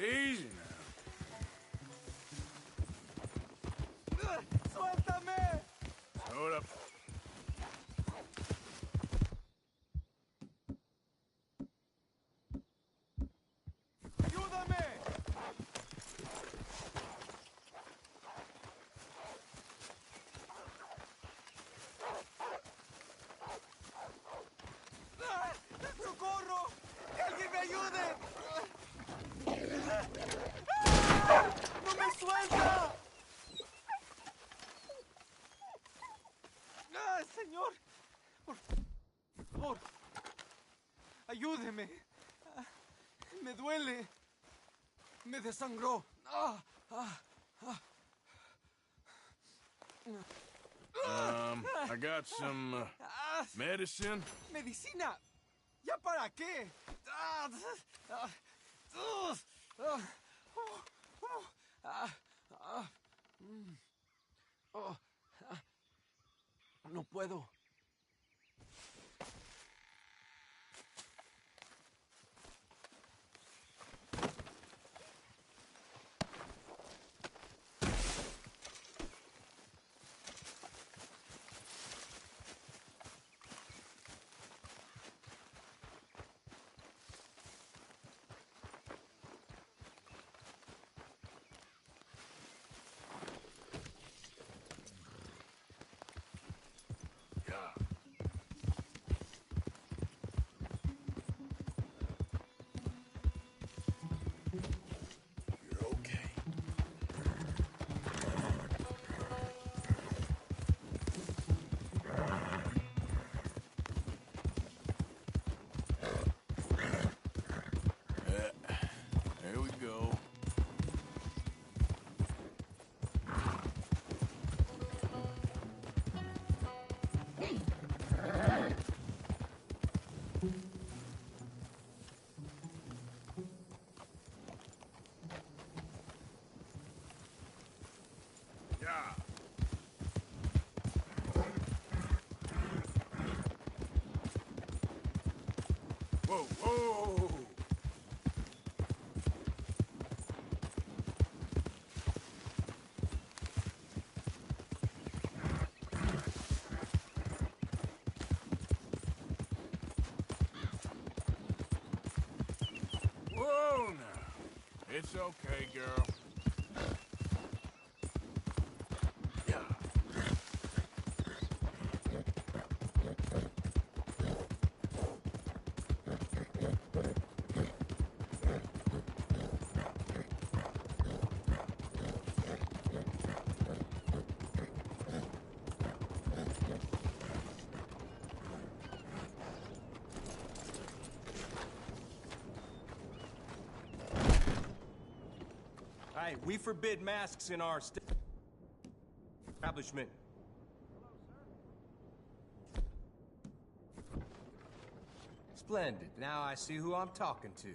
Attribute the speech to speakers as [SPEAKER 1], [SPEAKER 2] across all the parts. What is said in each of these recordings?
[SPEAKER 1] Easy now.
[SPEAKER 2] ¡Suéltame!
[SPEAKER 1] Hold up.
[SPEAKER 2] ¡Ayúdame! ¡Socorro! ¡Que alguien me ayude! ¡No me suelta! Señor, por favor, ayúdeme. Me duele. Me desangró.
[SPEAKER 1] I got some medicine.
[SPEAKER 2] ¿Medicina? ¿Ya para qué? No puedo.
[SPEAKER 1] You're okay. There we go. Yeah. Whoa, whoa! Whoa now. It's okay, girl. Yeah.
[SPEAKER 3] Hey, we forbid masks in our establishment. Splendid. Now I see who I'm talking to.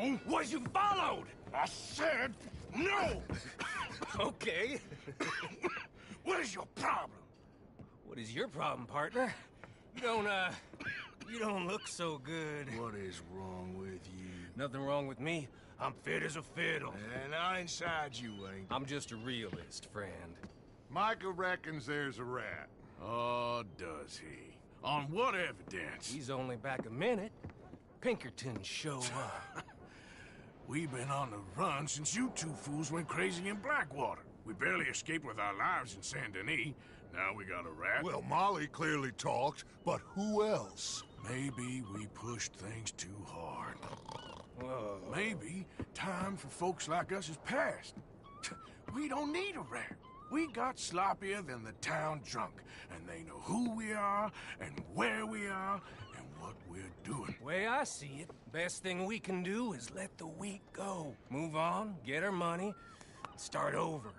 [SPEAKER 3] No?
[SPEAKER 1] Was you followed? I said no!
[SPEAKER 3] Okay.
[SPEAKER 1] What is your problem?
[SPEAKER 3] What is your problem, partner? You don't look so good.
[SPEAKER 1] What is wrong with you?
[SPEAKER 3] Nothing wrong with me. I'm fit as a fiddle.
[SPEAKER 1] And not inside you ain't.
[SPEAKER 3] I'm just a realist, friend.
[SPEAKER 4] Micah reckons there's a rat.
[SPEAKER 1] Oh, does he? On what evidence?
[SPEAKER 3] He's only back a minute. Pinkerton show up.
[SPEAKER 1] We've been on the run since you two fools went crazy in Blackwater. We barely escaped with our lives in Saint Denis. Now we got a rat.
[SPEAKER 4] Well, Molly clearly talked, but who else?
[SPEAKER 1] Maybe we pushed things too hard.
[SPEAKER 3] Whoa.
[SPEAKER 1] Maybe time for folks like us is past. We don't need a rat. We got sloppier than the town drunk, and they know who we are, and where we are, and what we're doing.
[SPEAKER 3] Way I see it, best thing we can do is let the week go. Move on, get our money, start over.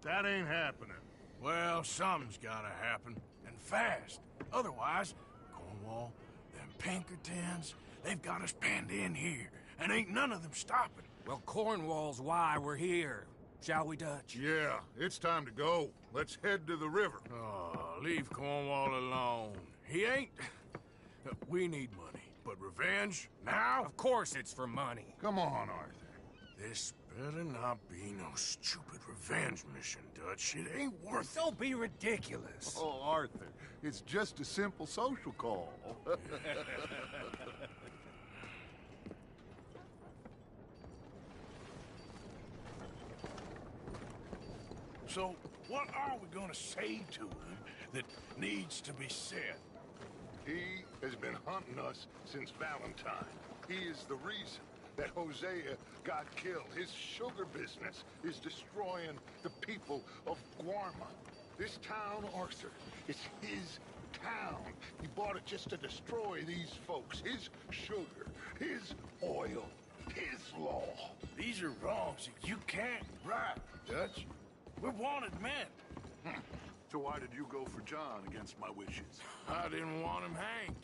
[SPEAKER 4] That ain't happening.
[SPEAKER 1] Well, something's gotta happen, and fast. Otherwise, Cornwall, them Pinkertons, they've got us penned in here, and ain't none of them stopping.
[SPEAKER 3] Well, Cornwall's why we're here. Shall we, Dutch?
[SPEAKER 4] Yeah, it's time to go. Let's head to the river.
[SPEAKER 1] Oh, leave Cornwall alone. He ain't... We need money, but revenge, now?
[SPEAKER 3] Of course it's for money.
[SPEAKER 4] Come on, Arthur.
[SPEAKER 1] This better not be no stupid revenge mission, Dutch. It ain't worth it.
[SPEAKER 3] Don't be ridiculous.
[SPEAKER 4] Oh, Arthur, it's just a simple social call.
[SPEAKER 1] So, what are we gonna say to him that needs to be said?
[SPEAKER 4] He has been hunting us since Valentine. He is the reason that Hosea got killed. His sugar business is destroying the people of Guarma. This town, Arthur, is his town. He bought it just to destroy these folks. His sugar, his oil, his law.
[SPEAKER 1] These are wrongs that you can't right, Dutch. We're wanted men.
[SPEAKER 4] So why did you go for John against my wishes?
[SPEAKER 1] I didn't want him hanged.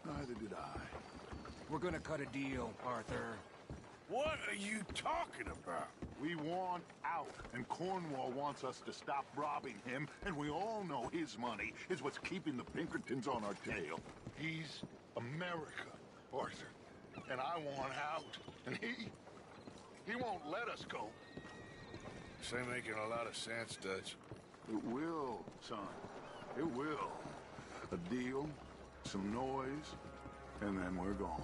[SPEAKER 4] Neither did I.
[SPEAKER 3] We're gonna cut a deal, Arthur.
[SPEAKER 1] What are you talking about?
[SPEAKER 4] We want out, and Cornwall wants us to stop robbing him, and we all know his money is what's keeping the Pinkertons on our tail. He's America, Arthur, and I want out, and he won't let us go.
[SPEAKER 1] This ain't making a lot of sense, Dutch.
[SPEAKER 4] It will, son. It will. A deal, some noise, and then we're gone.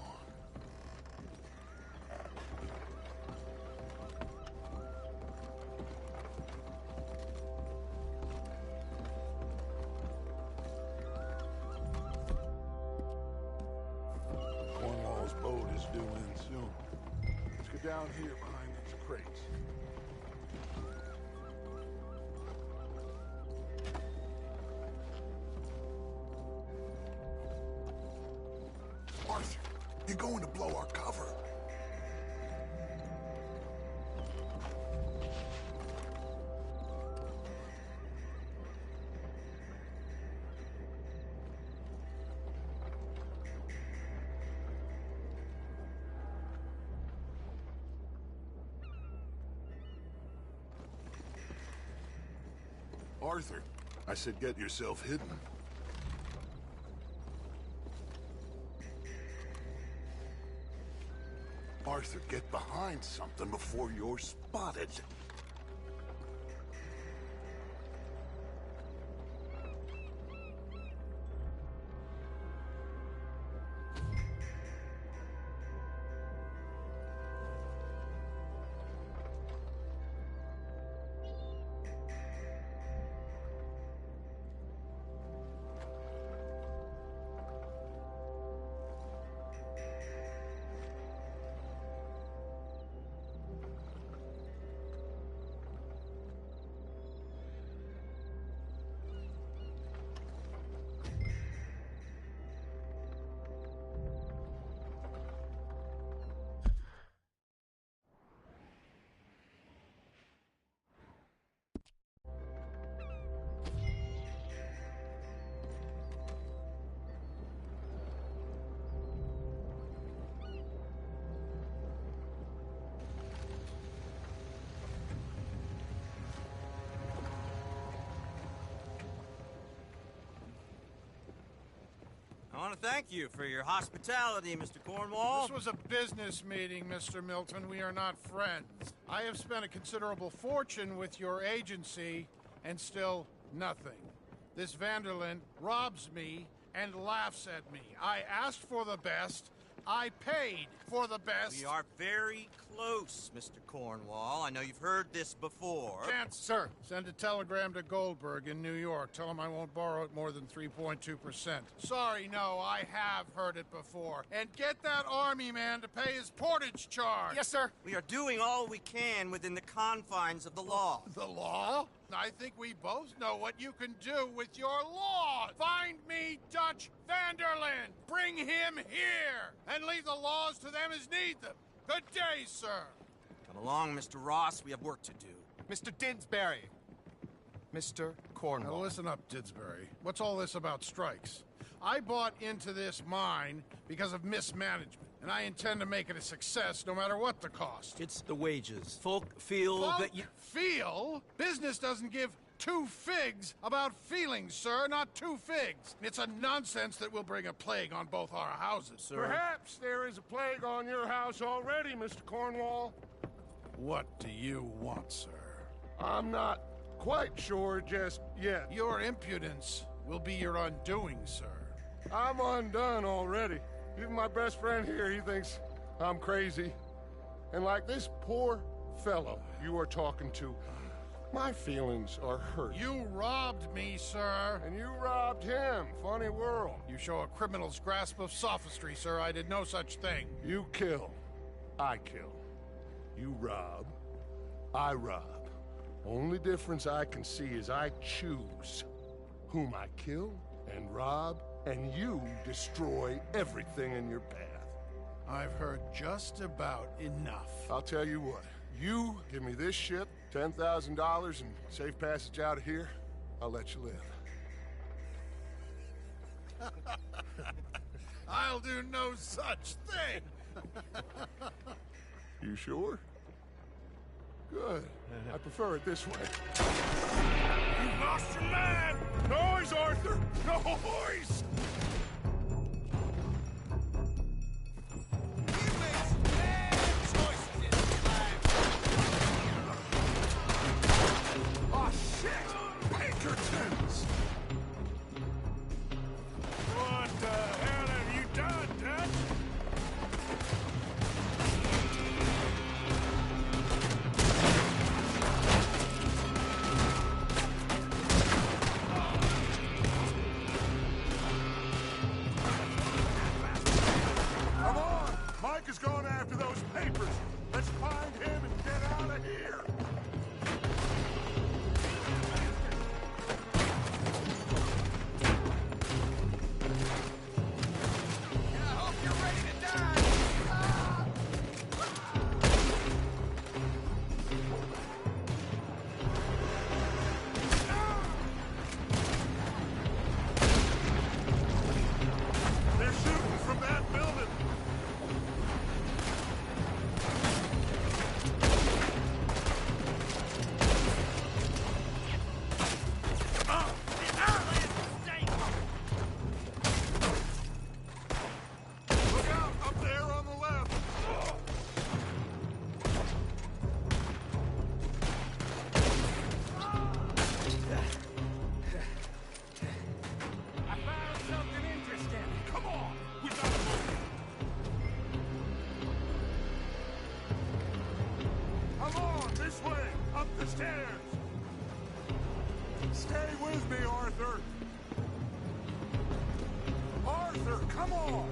[SPEAKER 4] Cornwall's boat is due in soon. Let's get down here behind these crates. Arthur, you're going to blow our cover. Arthur, I said get yourself hidden. Arthur, get behind something before you're spotted.
[SPEAKER 2] I want to thank you for your hospitality, Mr. Cornwall.
[SPEAKER 5] This was a business meeting, Mr. Milton. We are not friends. I have spent a considerable fortune with your agency, and still nothing. This Vanderlyn robs me and laughs at me. I asked for the best. I paid for the best.
[SPEAKER 2] We are very close, Mr. Cornwall. I know you've heard this before.
[SPEAKER 5] Can't, sir. Send a telegram to Goldberg in New York. Tell him I won't borrow it more than 3.2%. Sorry, no, I have heard it before. And get that army man to pay his portage charge.
[SPEAKER 3] Yes, sir.
[SPEAKER 2] We are doing all we can within the confines of the law.
[SPEAKER 5] The law? I think we both know what you can do with your law. Find me Dutch Vanderlyn. Bring him here. And leave the laws to them as need them. Good day, sir.
[SPEAKER 2] Come along, Mr. Ross. We have work to do.
[SPEAKER 3] Mr. Didsbury. Mr. Cornwall.
[SPEAKER 5] Now listen up, Didsbury. What's all this about strikes? I bought into this mine because of mismanagement, and I intend to make it a success no matter what the cost.
[SPEAKER 2] It's the wages. Folk feel that you...
[SPEAKER 5] Feel? Business doesn't give two figs about feelings, sir, not two figs. It's a nonsense that will bring a plague on both our houses, sir.
[SPEAKER 1] Perhaps there is a plague on your house already, Mr. Cornwall.
[SPEAKER 5] What do you want, sir?
[SPEAKER 1] I'm not quite sure just yet.
[SPEAKER 5] Your impudence will be your undoing, sir.
[SPEAKER 1] I'm undone already. Even my best friend here, he thinks I'm crazy. And like this poor fellow you are talking to, my feelings are hurt.
[SPEAKER 5] You robbed me, sir.
[SPEAKER 1] And you robbed him. Funny world.
[SPEAKER 5] You show a criminal's grasp of sophistry, sir. I did no such thing.
[SPEAKER 1] You kill. I kill. You rob. I rob. Only difference I can see is I choose whom I kill and rob, and you destroy everything in your path.
[SPEAKER 5] I've heard just about enough.
[SPEAKER 1] I'll tell you what. You give me this ship, $10,000, and safe passage out of here, I'll let you live.
[SPEAKER 5] I'll do no such thing.
[SPEAKER 1] You sure? Good. I prefer it this way. You've lost your man! Noise, Arthur! Noise! Oh, shit! Pinkertons! What the hell have you done, Dutch? Come on! Mike is going after those papers. Let's find him and get out of here. They're shooting from that building. Look out, up there on the left.
[SPEAKER 3] I found something interesting.
[SPEAKER 1] Come on, we gotta move. Come on, this way, up the stairs. Stay with me, Arthur. Arthur, come on.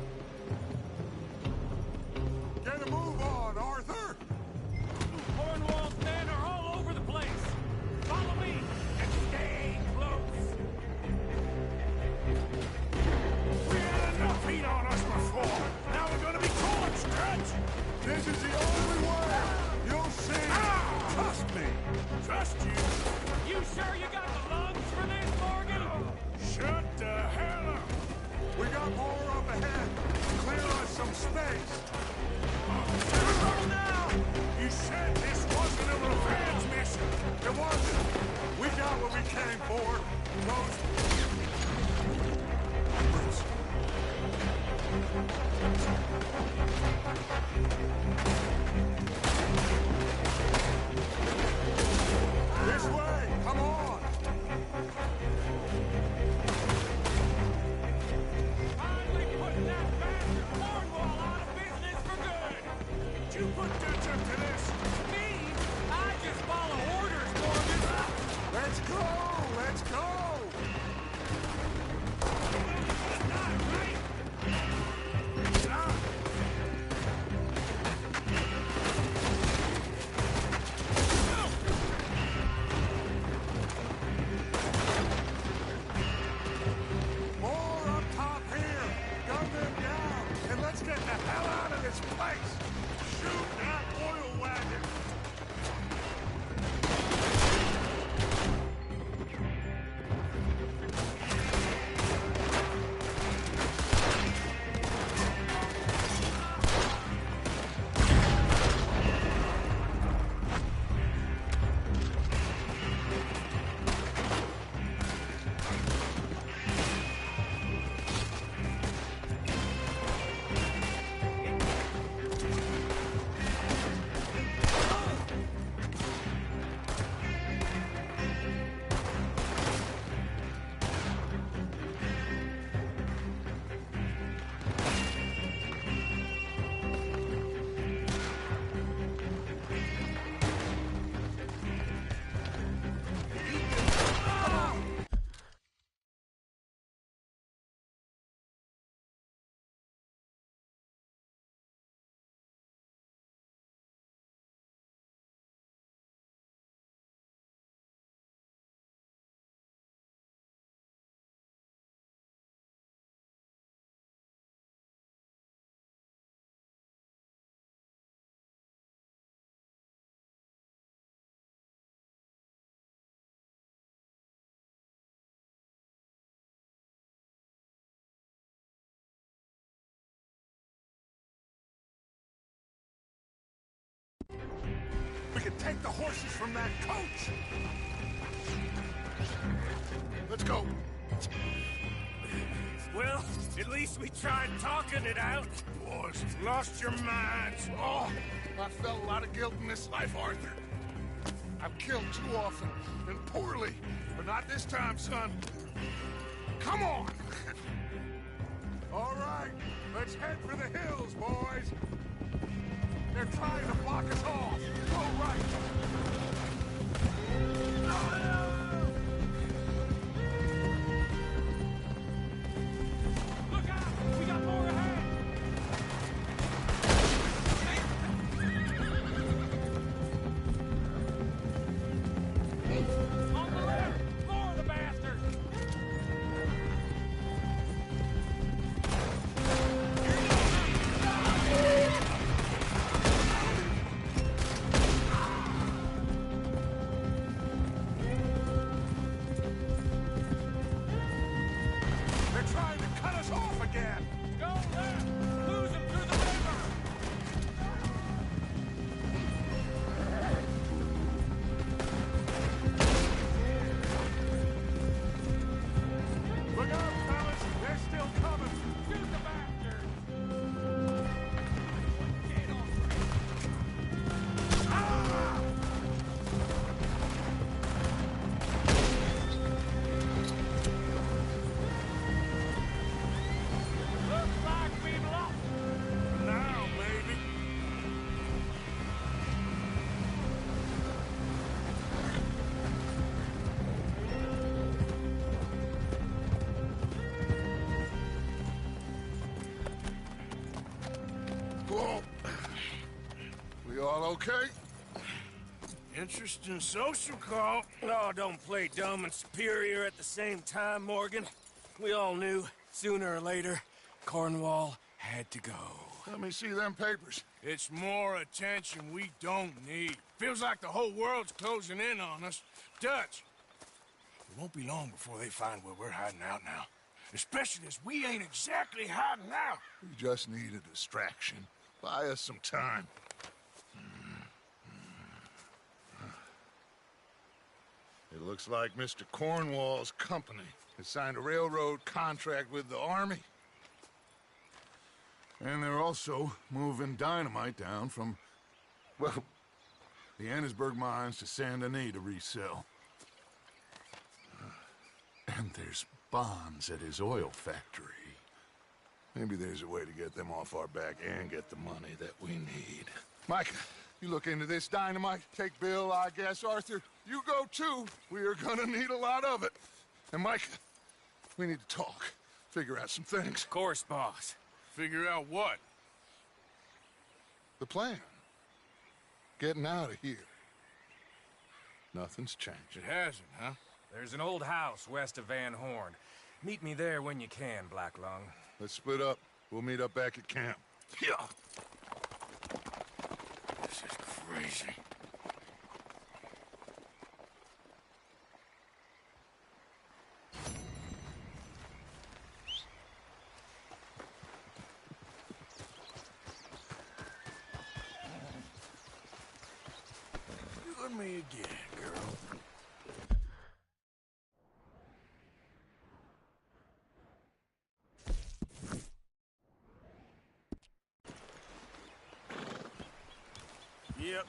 [SPEAKER 1] Get a move on, Arthur.
[SPEAKER 3] Cornwall's men are all over the place. Follow me and stay close.
[SPEAKER 1] We had enough heat on us before. Now we're gonna be torched, Dutch. This is the only way. You'll see. Trust me. Trust you.
[SPEAKER 3] You sure you got the lungs for this, Morgan?
[SPEAKER 1] Shut the hell up. We got more up ahead. Clear us some space.
[SPEAKER 3] Roll now!
[SPEAKER 1] You said this wasn't a revenge mission. It wasn't. We got what we came for. Those... take the horses from that coach!
[SPEAKER 4] Let's go.
[SPEAKER 3] Well, at least we tried talking it out.
[SPEAKER 1] Boys, you've lost your minds.
[SPEAKER 4] Oh, I felt a lot of guilt in this life, Arthur. I've killed too often and poorly, but not this time, son. Come on!
[SPEAKER 1] All right, let's head for the hills, boys. They're trying to block us off. Go right.
[SPEAKER 3] Look out! We got more ahead! On the left! More of the bastards!
[SPEAKER 1] They're trying to cut us off again.
[SPEAKER 3] Go left! Lose them through the river!
[SPEAKER 1] Look out, fellas. They're still coming.
[SPEAKER 3] Shoot the bastards! Looks like we've lost.
[SPEAKER 1] Now, maybe.
[SPEAKER 4] Whoa. We all okay?
[SPEAKER 1] Interesting social call.
[SPEAKER 3] Oh, don't play dumb and superior at the same time, Morgan. We all knew, sooner or later, Cornwall had to go.
[SPEAKER 4] Let me see them papers.
[SPEAKER 1] It's more attention we don't need. Feels like the whole world's closing in on us. Dutch, it won't be long before they find where we're hiding out now. Especially as we ain't exactly hiding out.
[SPEAKER 4] We just need a distraction. Buy us some time. It looks like Mr. Cornwall's company has signed a railroad contract with the Army. And they're also moving dynamite down from, well, the Annesburg mines to Saint Denis to resell. And there's bonds at his oil factory. Maybe there's a way to get them off our back and get the money that we need. Micah, you look into this dynamite. Take Bill, I guess. Arthur, you go too. We are gonna need a lot of it. And Micah, we need to talk. Figure out some things.
[SPEAKER 3] Of course, boss.
[SPEAKER 1] Figure out what?
[SPEAKER 4] The plan. Getting out of here. Nothing's changed.
[SPEAKER 1] It hasn't, huh?
[SPEAKER 3] There's an old house west of Van Horn. Meet me there when you can, Black Lung.
[SPEAKER 4] Let's split up. We'll meet up back at camp.
[SPEAKER 1] Yeah. This is crazy. Do me again, girl. Yep.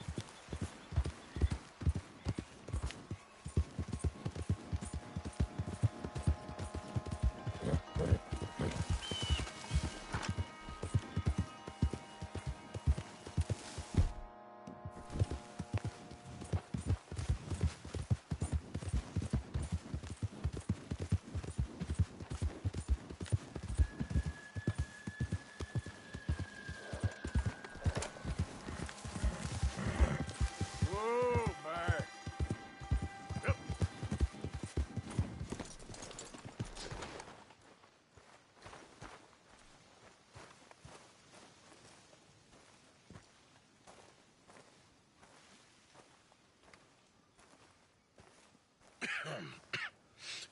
[SPEAKER 1] Whoa, man. Yep.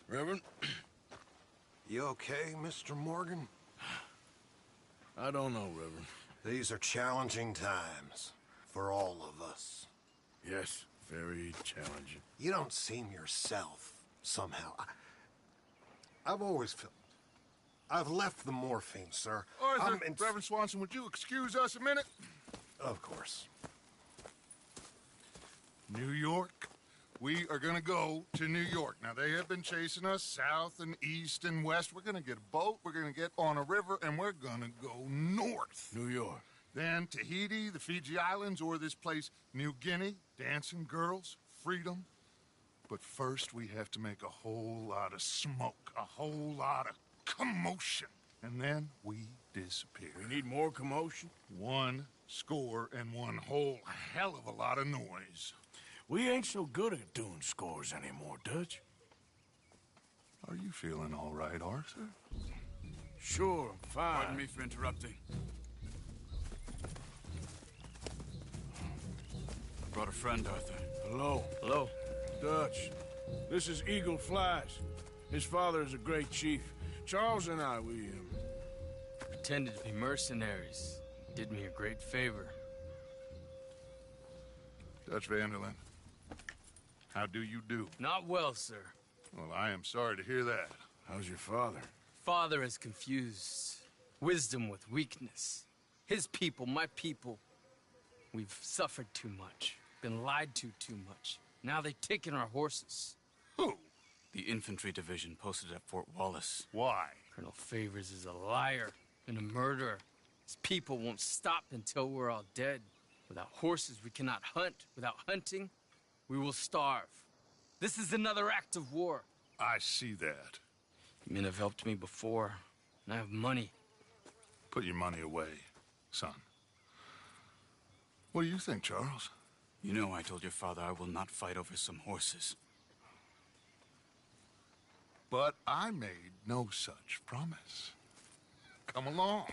[SPEAKER 1] Reverend?
[SPEAKER 6] You okay, Mr. Morgan?
[SPEAKER 1] I don't know, Reverend.
[SPEAKER 6] These are challenging times for all of us.
[SPEAKER 1] Yes, very challenging.
[SPEAKER 6] You don't seem yourself, somehow. I've always felt... I've left the morphine, sir.
[SPEAKER 4] Arthur, Reverend Swanson, would you excuse us a minute?
[SPEAKER 6] Of course.
[SPEAKER 4] New York. We are gonna go to New York. Now, they have been chasing us south and east and west. We're gonna get a boat, we're gonna get on a river, and we're gonna go north.
[SPEAKER 1] New York.
[SPEAKER 4] Then Tahiti, the Fiji Islands, or this place, New Guinea, dancing girls, freedom. But first, we have to make a whole lot of smoke, a whole lot of commotion. And then we disappear.
[SPEAKER 1] We need more commotion?
[SPEAKER 4] 1 score and one whole hell of a lot of noise.
[SPEAKER 1] We ain't so good at doing scores anymore, Dutch.
[SPEAKER 4] Are you feeling all right, Arthur?
[SPEAKER 1] Sure, I'm fine.
[SPEAKER 7] Pardon me for interrupting. I brought a friend, Arthur.
[SPEAKER 1] Hello.
[SPEAKER 3] Hello.
[SPEAKER 1] Dutch. This is Eagle Flies. His father is a great chief. Charles and I, we
[SPEAKER 3] Pretended to be mercenaries. Did me a great favor.
[SPEAKER 4] Dutch Vanderlyn, how do you do?
[SPEAKER 3] Not well, sir.
[SPEAKER 4] Well, I am sorry to hear that.
[SPEAKER 1] How's your father?
[SPEAKER 3] Father has confused wisdom with weakness. His people, my people. We've suffered too much. Been lied to too much. Now they've taken our horses.
[SPEAKER 4] Who?
[SPEAKER 7] The infantry division posted at Fort Wallace.
[SPEAKER 4] Why?
[SPEAKER 3] Colonel Favors is a liar and a murderer. His people won't stop until we're all dead. Without horses, we cannot hunt. Without hunting, we will starve. This is another act of war.
[SPEAKER 4] I see that.
[SPEAKER 3] You men have helped me before, and I have money.
[SPEAKER 4] Put your money away, son. What do you think, Charles?
[SPEAKER 7] You know I told your father I will not fight over some horses.
[SPEAKER 4] But I made no such promise. Come along.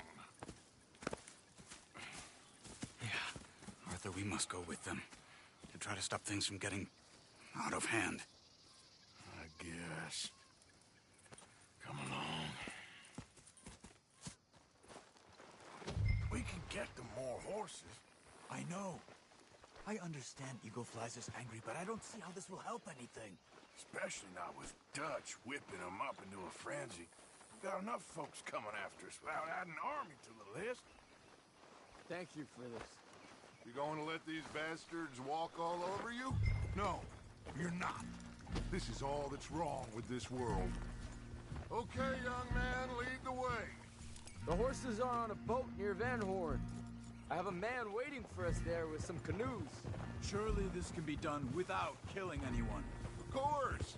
[SPEAKER 7] Arthur, we must go with them to try to stop things from getting out of hand.
[SPEAKER 1] I guess. Come along. We can get them more horses.
[SPEAKER 8] I know. I understand Eagle Flies is angry, but I don't see how this will help anything.
[SPEAKER 1] Especially not with Dutch whipping them up into a frenzy. We've got enough folks coming after us without adding an army to the list.
[SPEAKER 3] Thank you for this.
[SPEAKER 4] You going to let these bastards walk all over you? No, you're not. This is all that's wrong with this world. Okay, young man, lead the way.
[SPEAKER 3] The horses are on a boat near Van Horn. I have a man waiting for us there with some canoes.
[SPEAKER 8] Surely this can be done without killing anyone.
[SPEAKER 4] Of course.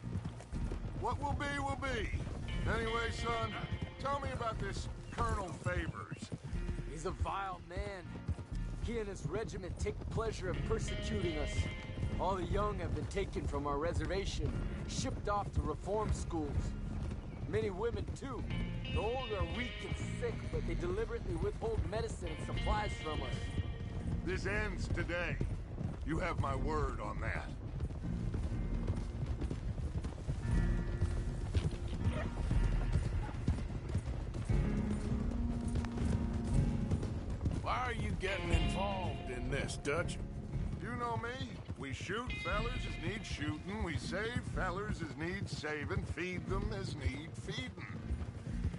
[SPEAKER 4] What will be, will be. Anyway, son, tell me about this Colonel Favors.
[SPEAKER 3] He's a vile man. He and his regiment take pleasure in persecuting us. All the young have been taken from our reservation, shipped off to reform schools. Many women, too. The old are weak and sick, but they deliberately withhold medicine and supplies from us.
[SPEAKER 4] This ends today. You have my word on that.
[SPEAKER 1] Why are you getting involved in this, Dutch?
[SPEAKER 4] You know me. We shoot fellers as need shooting. We save fellers as need saving. Feed them as need feeding.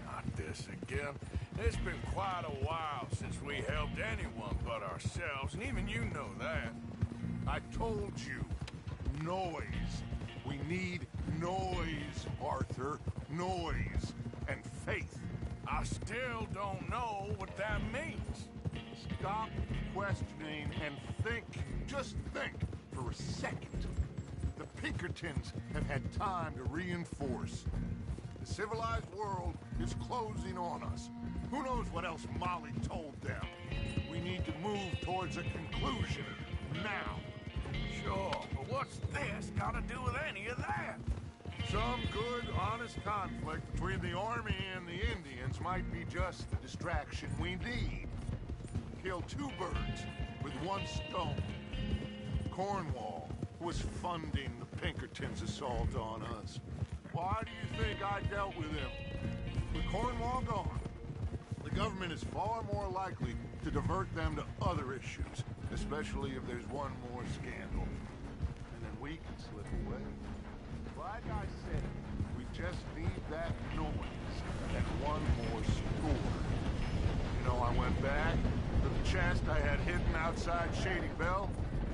[SPEAKER 1] Not this again. It's been quite a while since we helped anyone but ourselves, and even you know that.
[SPEAKER 4] I told you. Noise. We need noise, Arthur. Noise. And faith.
[SPEAKER 1] I still don't know what that means.
[SPEAKER 4] Stop questioning and think. Just think for a second. The Pinkertons have had time to reinforce. The civilized world is closing on us. Who knows what else Molly told them? We need to move towards a conclusion now.
[SPEAKER 1] Sure, but what's this got to do with any of that?
[SPEAKER 4] Some good, honest conflict between the army and the Indians might be just the distraction we need. Kill two birds with one stone. Cornwall was funding the Pinkertons' assault on us. Why do you think I dealt with him? With Cornwall gone, the government is far more likely to divert them to other issues, especially if there's one more scandal. we can slip away. Like I said, we just need that noise and one more score. You know, I went back to the chest I had hidden outside Shady Bell,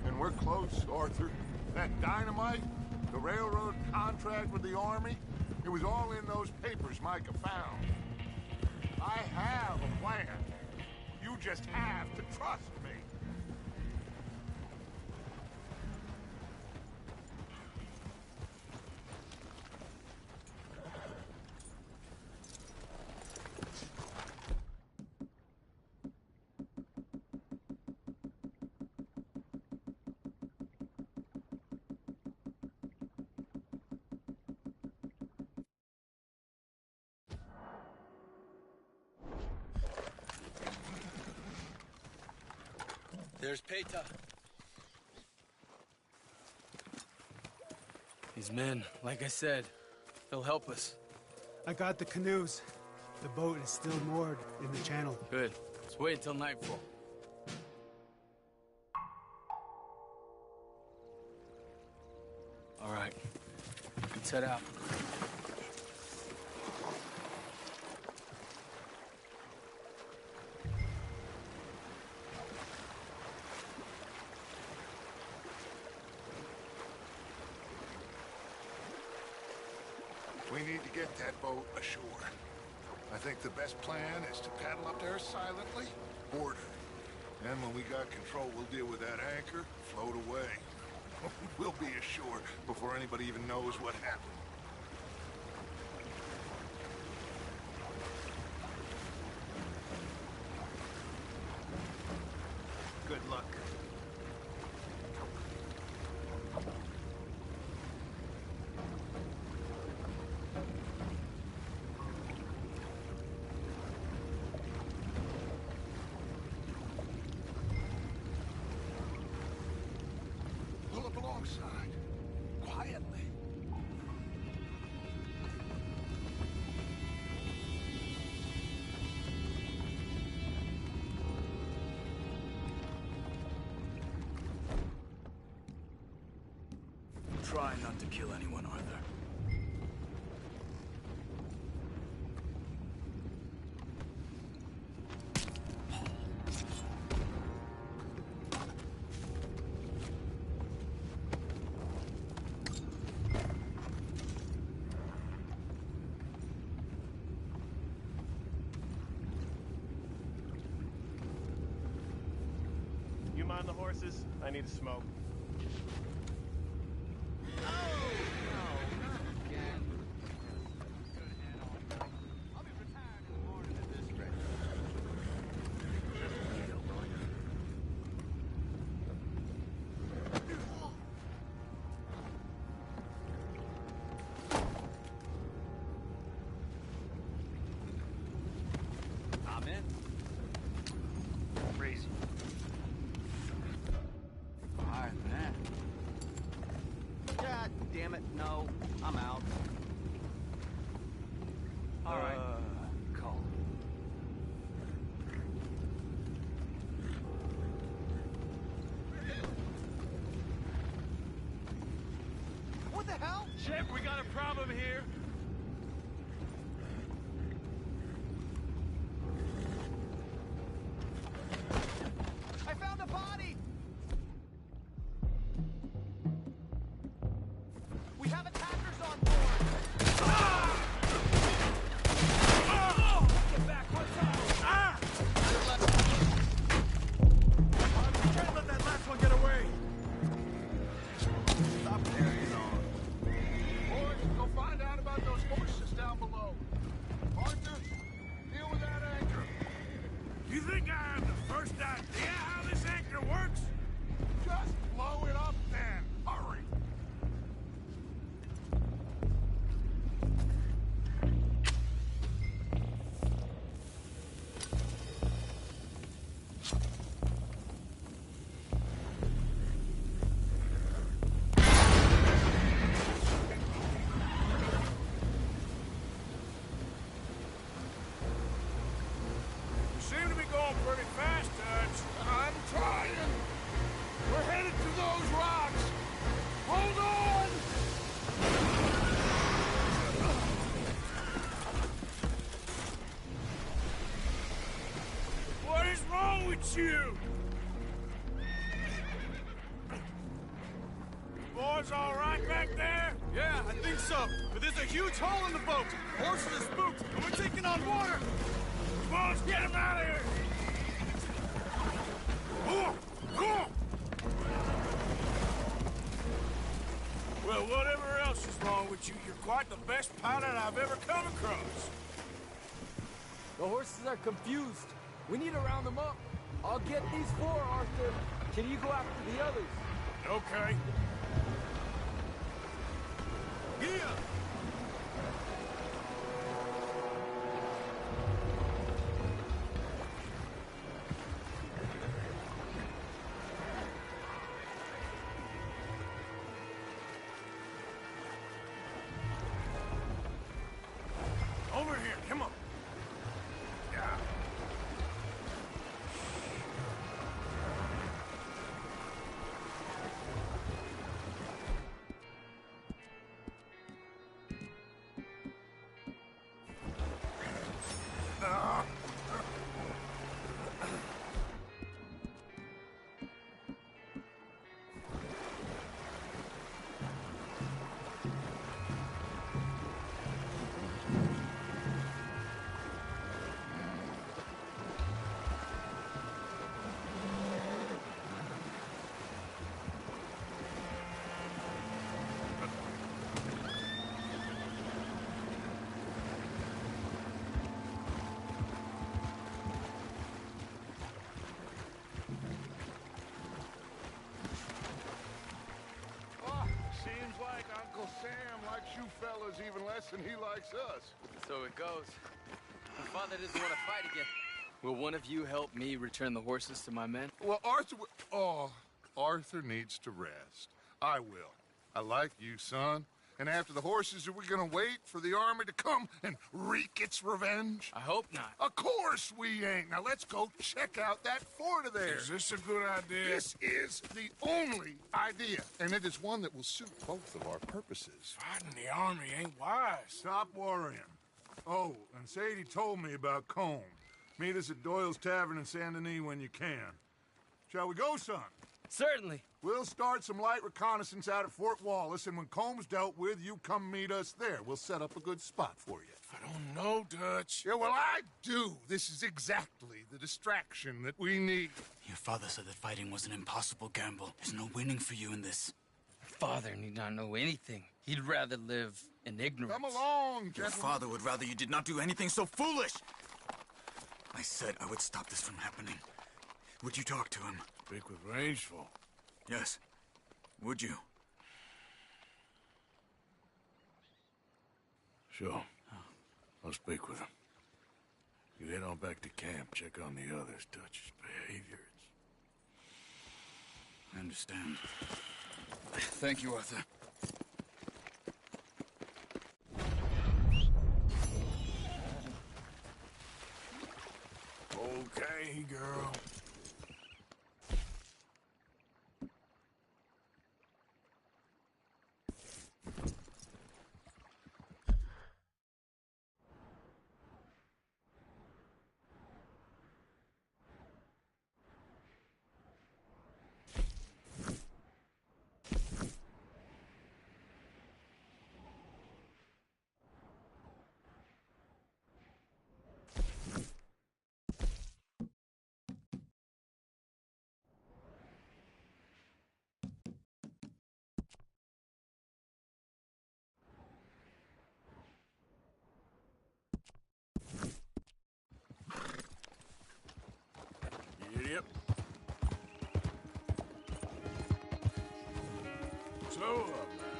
[SPEAKER 4] and we're close, Arthur. That dynamite, the railroad contract with the Army, it was all in those papers Micah found. I have a plan. You just have to trust me.
[SPEAKER 3] There's Peta. His men, like I said, they'll help us.
[SPEAKER 9] I got the canoes. The boat is still moored in the channel.
[SPEAKER 3] Good. Let's wait until nightfall. All right. Let's head out.
[SPEAKER 4] We need to get that boat ashore. I think the best plan is to paddle up there silently, board her. Then when we got control, we'll deal with that anchor, float away. We'll be ashore before anybody even knows what happened. Good luck. Pull up alongside, quietly.
[SPEAKER 7] Try not to kill anyone, Arthur.
[SPEAKER 10] You mind the horses? I need a smoke.
[SPEAKER 2] I'm in.
[SPEAKER 10] Crazy.
[SPEAKER 2] Higher than that. God damn it, no. I'm out. All right.
[SPEAKER 10] Call.
[SPEAKER 2] What the hell?
[SPEAKER 10] Chip, we got a problem here.
[SPEAKER 2] I found a body! We have attackers on board! Get back, what's up?
[SPEAKER 10] We can't let that last one get away.
[SPEAKER 2] Stop carrying on.
[SPEAKER 1] Boys, go find out about It's you! Boys all right back there?
[SPEAKER 10] Yeah, I think so. But there's a huge hole in the boat. Horses are spooked, and we're taking on water.
[SPEAKER 1] Come on, let's get him out of here! Come on! Well, whatever else is wrong with you, you're quite the best pilot I've ever come across.
[SPEAKER 3] The horses are confused. We need to round them up. I'll get these four, Arthur. Can you go after the others?
[SPEAKER 1] Okay.
[SPEAKER 10] Yeah.
[SPEAKER 1] Over here, come on. Yeah.
[SPEAKER 4] Seems like Uncle Sam likes you fellas even less than he likes us.
[SPEAKER 3] So it goes. My father doesn't want to fight again. Will one of you help me return the horses to my men?
[SPEAKER 4] Well, Arthur needs to rest. I will. I like you, son. And after the horses, are we gonna wait for the army to come and wreak its revenge?
[SPEAKER 3] I hope not.
[SPEAKER 4] Of course we ain't. Now let's go check out that fort of theirs.
[SPEAKER 1] Is this a good idea?
[SPEAKER 4] This is the only idea, and it is one that will suit both of our purposes.
[SPEAKER 1] Fighting the army ain't wise.
[SPEAKER 11] Stop worrying. Oh, and Sadie told me about Combe. Meet us at Doyle's Tavern in Saint Denis when you can. Shall we go, son?
[SPEAKER 3] Certainly.
[SPEAKER 11] We'll start some light reconnaissance out at Fort Wallace, and when Combs dealt with, you come meet us there. We'll set up a good spot for you.
[SPEAKER 1] I don't know, Dutch.
[SPEAKER 4] Yeah, well, I do. This is exactly the distraction that we need.
[SPEAKER 7] Your father said that fighting was an impossible gamble. There's no winning for you in this.
[SPEAKER 3] Father need not know anything. He'd rather live in ignorance.
[SPEAKER 4] Come along,
[SPEAKER 7] Your
[SPEAKER 4] gentlemen.
[SPEAKER 7] father would rather you did not do anything so foolish. I said I would stop this from happening. Would you talk to him?
[SPEAKER 1] Speak with Rangeful.
[SPEAKER 7] Yes. Would you?
[SPEAKER 1] Sure. I'll speak with him. You head on back to camp, check on the others, Dutch's behavior.
[SPEAKER 7] I understand. Thank you, Arthur.
[SPEAKER 1] Okay, girl. Yep. Slow up now.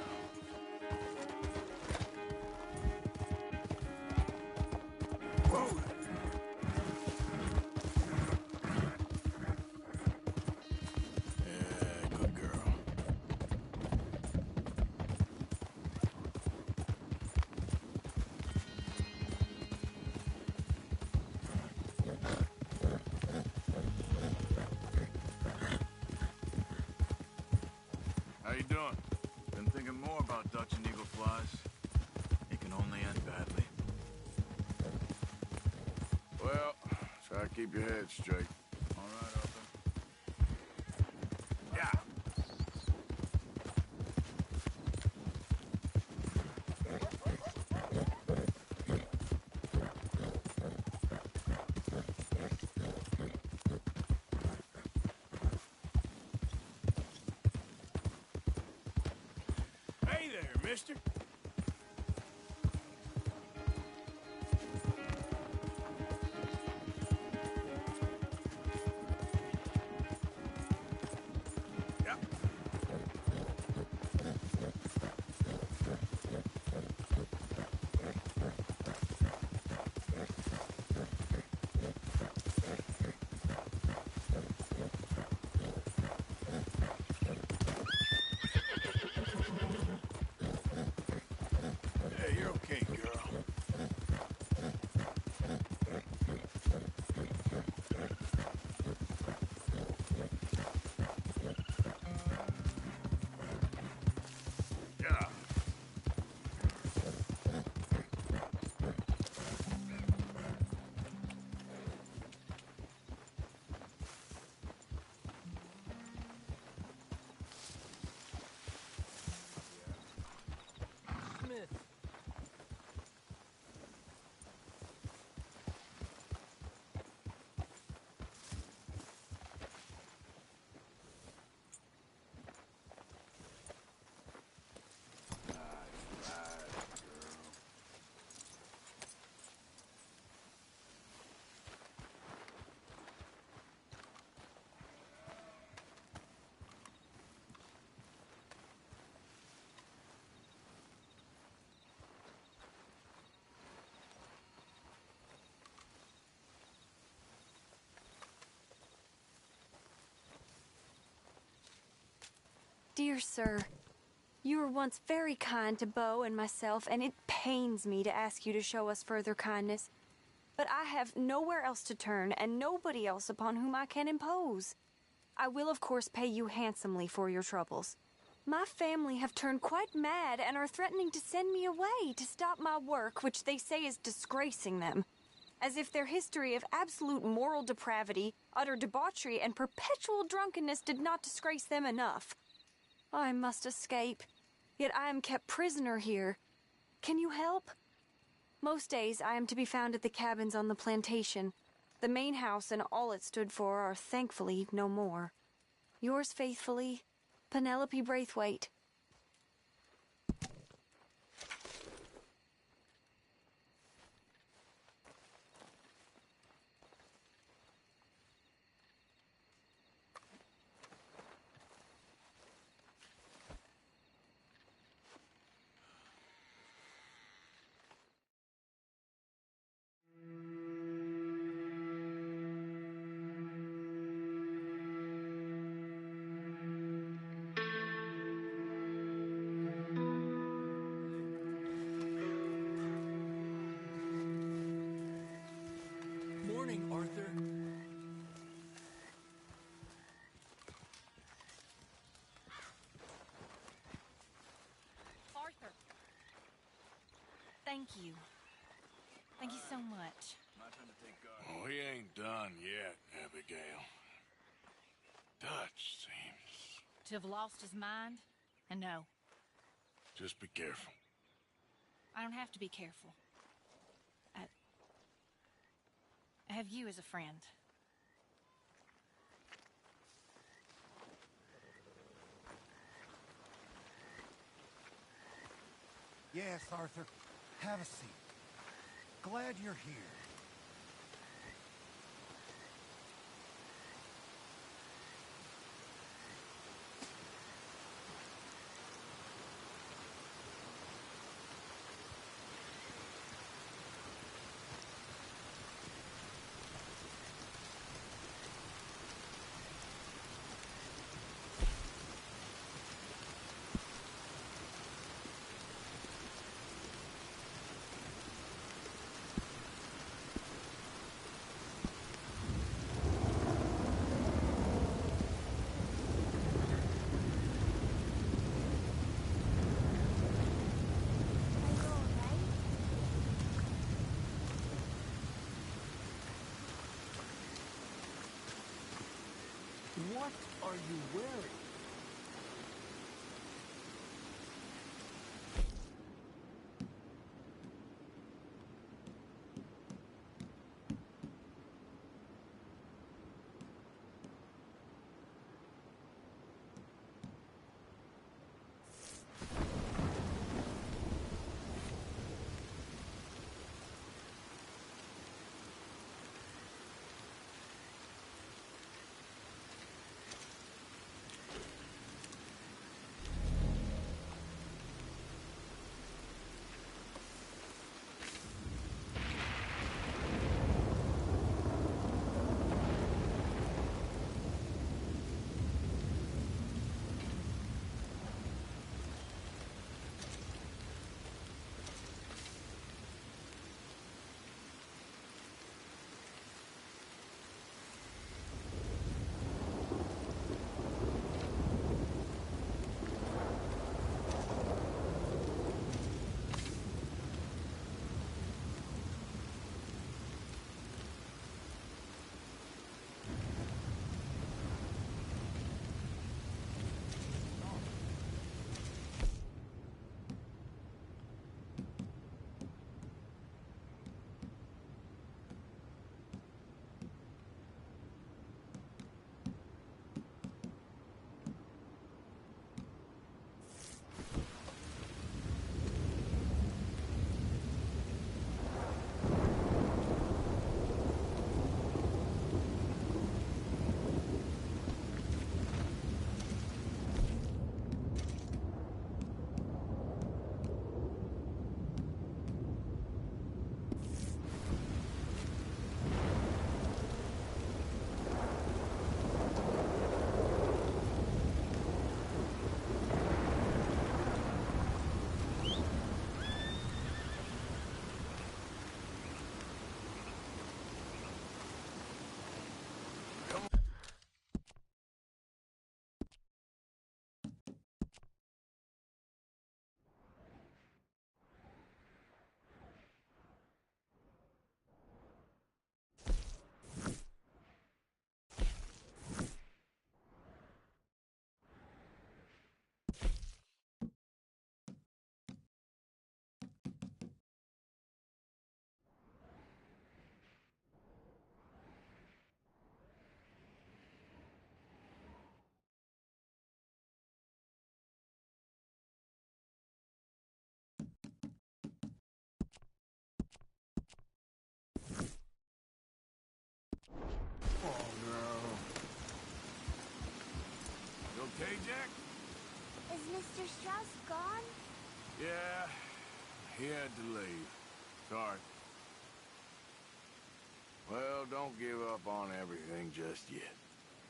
[SPEAKER 1] Whoa. Yeah, good girl. How you doing?
[SPEAKER 10] Been thinking more about Dutch and Eagle Flies. It can only end badly.
[SPEAKER 1] Well, try to keep your head straight.
[SPEAKER 10] All right,
[SPEAKER 1] mister.
[SPEAKER 10] Hey, you're okay, girl.
[SPEAKER 1] Yeah.
[SPEAKER 3] Smith.
[SPEAKER 12] Dear sir, you were once very kind to Beau and myself, and it pains me to ask you to show us further kindness. But I have nowhere else to turn, and nobody else upon whom I can impose. I will, of course, pay you handsomely for your troubles. My family have turned quite mad and are threatening to send me away to stop my work, which they say is disgracing them. As if their history of absolute moral depravity, utter debauchery, and perpetual drunkenness did not disgrace them enough. I must escape, yet I am kept prisoner here. Can you help? Most days I am to be found at the cabins on the plantation. The main house and all it stood for are thankfully no more. Yours faithfully, Penelope Braithwaite.
[SPEAKER 3] Morning, Arthur.
[SPEAKER 13] Arthur. Thank you. Thank you so much.
[SPEAKER 10] My turn to take guard.
[SPEAKER 1] Oh, he ain't done yet, Abigail. Dutch seems...
[SPEAKER 13] To have lost his mind? And no,
[SPEAKER 1] Just be careful.
[SPEAKER 13] I don't have to be careful. I have you as a friend.
[SPEAKER 14] Yes, Arthur. Have a seat. Glad you're here.
[SPEAKER 3] What are you wearing?
[SPEAKER 1] Okay, Jack?
[SPEAKER 15] Is Mr. Strauss gone?
[SPEAKER 1] Yeah, he had to leave. Sorry. Well, don't give up on everything just yet.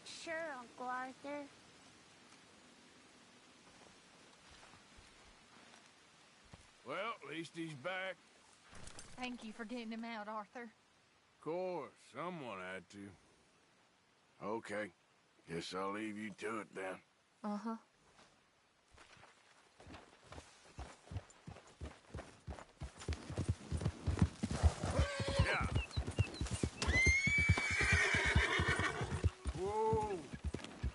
[SPEAKER 15] Sure, Uncle Arthur.
[SPEAKER 1] Well, at least he's back.
[SPEAKER 13] Thank you for getting him out, Arthur.
[SPEAKER 1] Of course, someone had to. Okay, guess I'll leave you to it then.
[SPEAKER 13] Uh-huh.
[SPEAKER 1] Yeah. Whoa.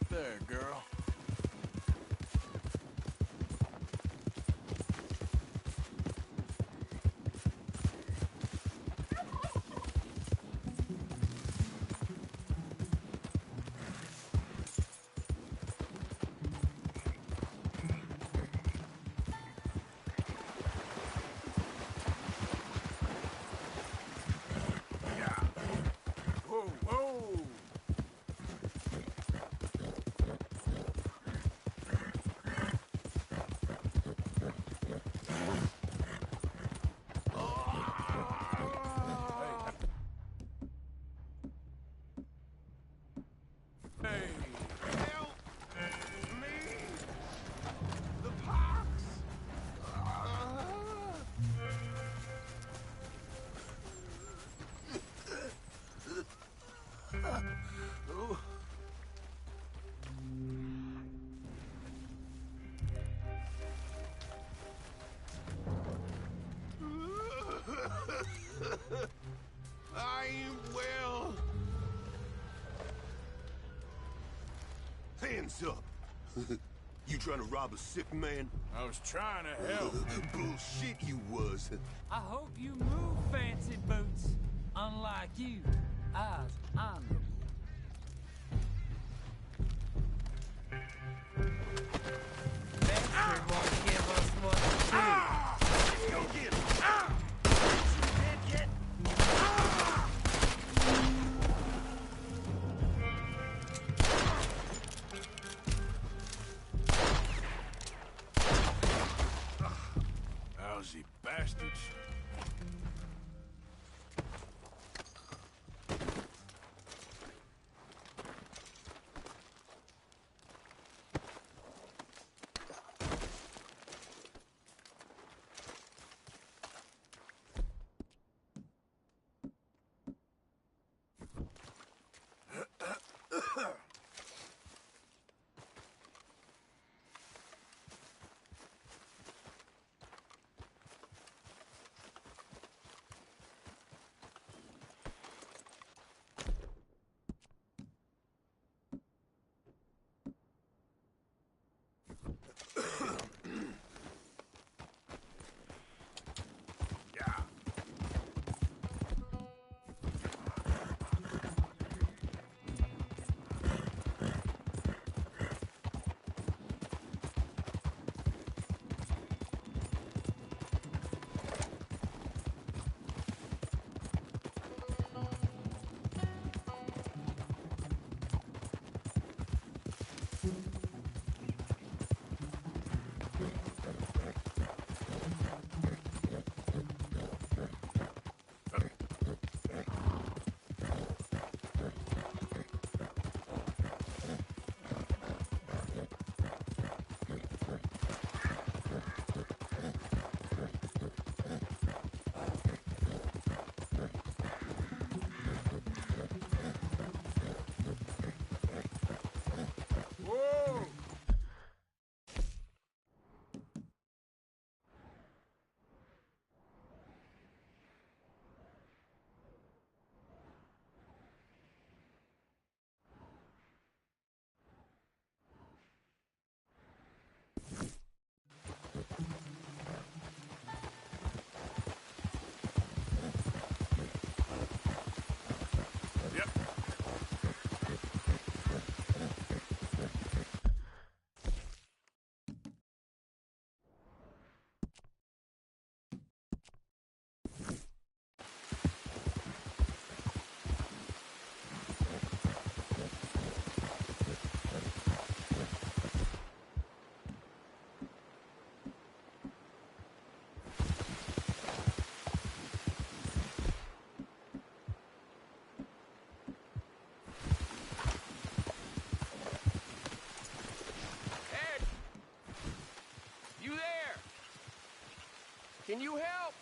[SPEAKER 1] There, girl.
[SPEAKER 4] I ain't well. Hands up. You trying to rob a sick man?
[SPEAKER 1] I was trying to help.
[SPEAKER 4] Bullshit you was.
[SPEAKER 16] I hope you move, fancy boots. Unlike you, I was honorable. Baxter won't give us what to do.
[SPEAKER 4] Go get him.
[SPEAKER 1] Lousy bastards.
[SPEAKER 17] Can you help?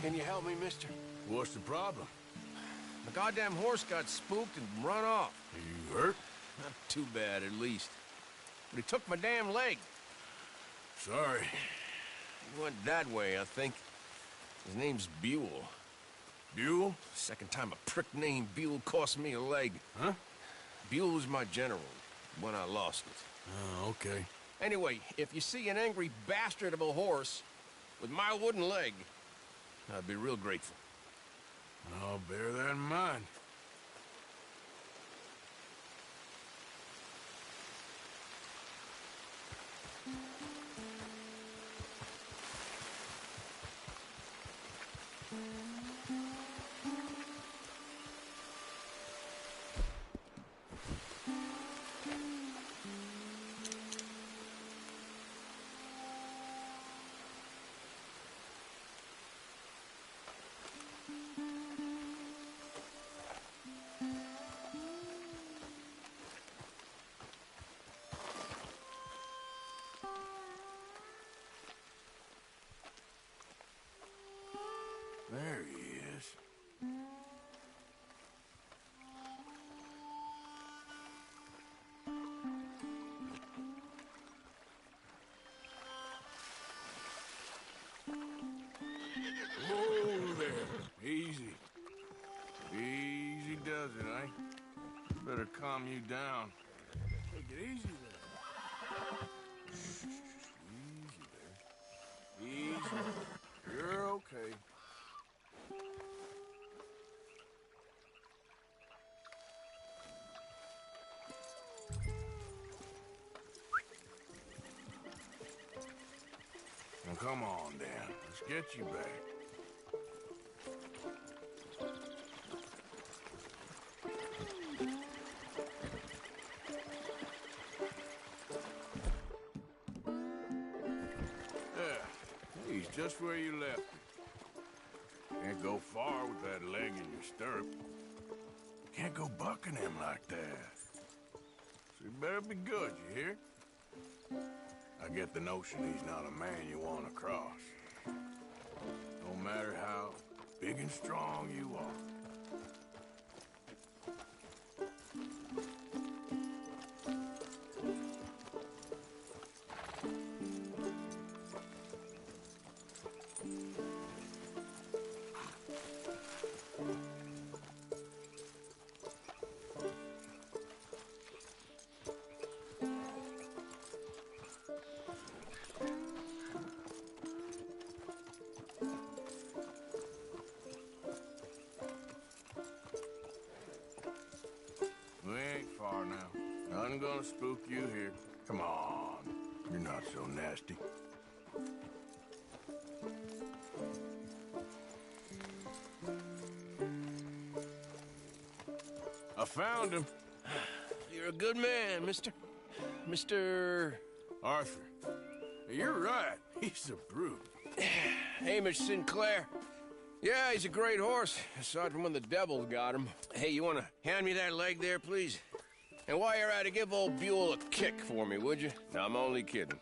[SPEAKER 17] Can you help me, mister?
[SPEAKER 1] What's the problem?
[SPEAKER 17] The goddamn horse got spooked and run off.
[SPEAKER 1] You hurt?
[SPEAKER 17] Not too bad, at least. But he took my damn leg.
[SPEAKER 1] Sorry.
[SPEAKER 17] He went that way, I think. His name's Buell.
[SPEAKER 1] Buell?
[SPEAKER 17] Second time a prick named Buell cost me a leg.
[SPEAKER 1] Huh?
[SPEAKER 17] Buell was my general when I lost it.
[SPEAKER 1] Oh, okay.
[SPEAKER 17] Anyway, if you see an angry bastard of a horse with my wooden leg, I'd be real grateful.
[SPEAKER 1] I'll bear that in mind. There he is. Whoa there. Easy. Easy does it, eh? Better calm you down. Take it easy there. Easy there. Easy. You're okay. Now come on, Dan. Let's get you back. Yeah, he's just where you left him. Can't go far with that leg in your stirrup. Can't go bucking him like that. So you better be good, you hear? I get the notion he's not a man you want to cross. No matter how big and strong you are. We ain't far now. Nothing gonna spook you here. Come on. You're not so nasty. I found him.
[SPEAKER 17] You're a good man, mister. Mr.
[SPEAKER 1] Arthur. You're right. He's a brute.
[SPEAKER 17] Hamish Sinclair. Yeah, he's a great horse, aside from when the devil got him. Hey, you want to hand me that leg there, please? And while you're at it, give old Buell a kick for me, would you? No, I'm only kidding.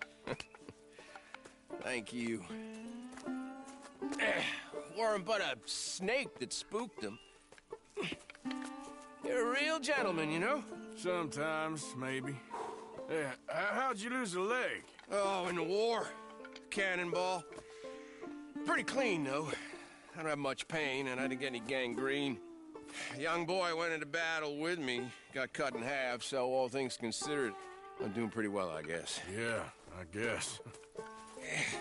[SPEAKER 17] Thank you. Weren't but a snake that spooked him. You're a real gentleman, you know?
[SPEAKER 1] Sometimes, maybe. Yeah, how'd you lose a leg?
[SPEAKER 17] Oh, in the war. Cannonball. Pretty clean, though. I don't have much pain, and I didn't get any gangrene. A young boy went into battle with me, got cut in half, so all things considered, I'm doing pretty well, I guess.
[SPEAKER 1] Yeah, I guess.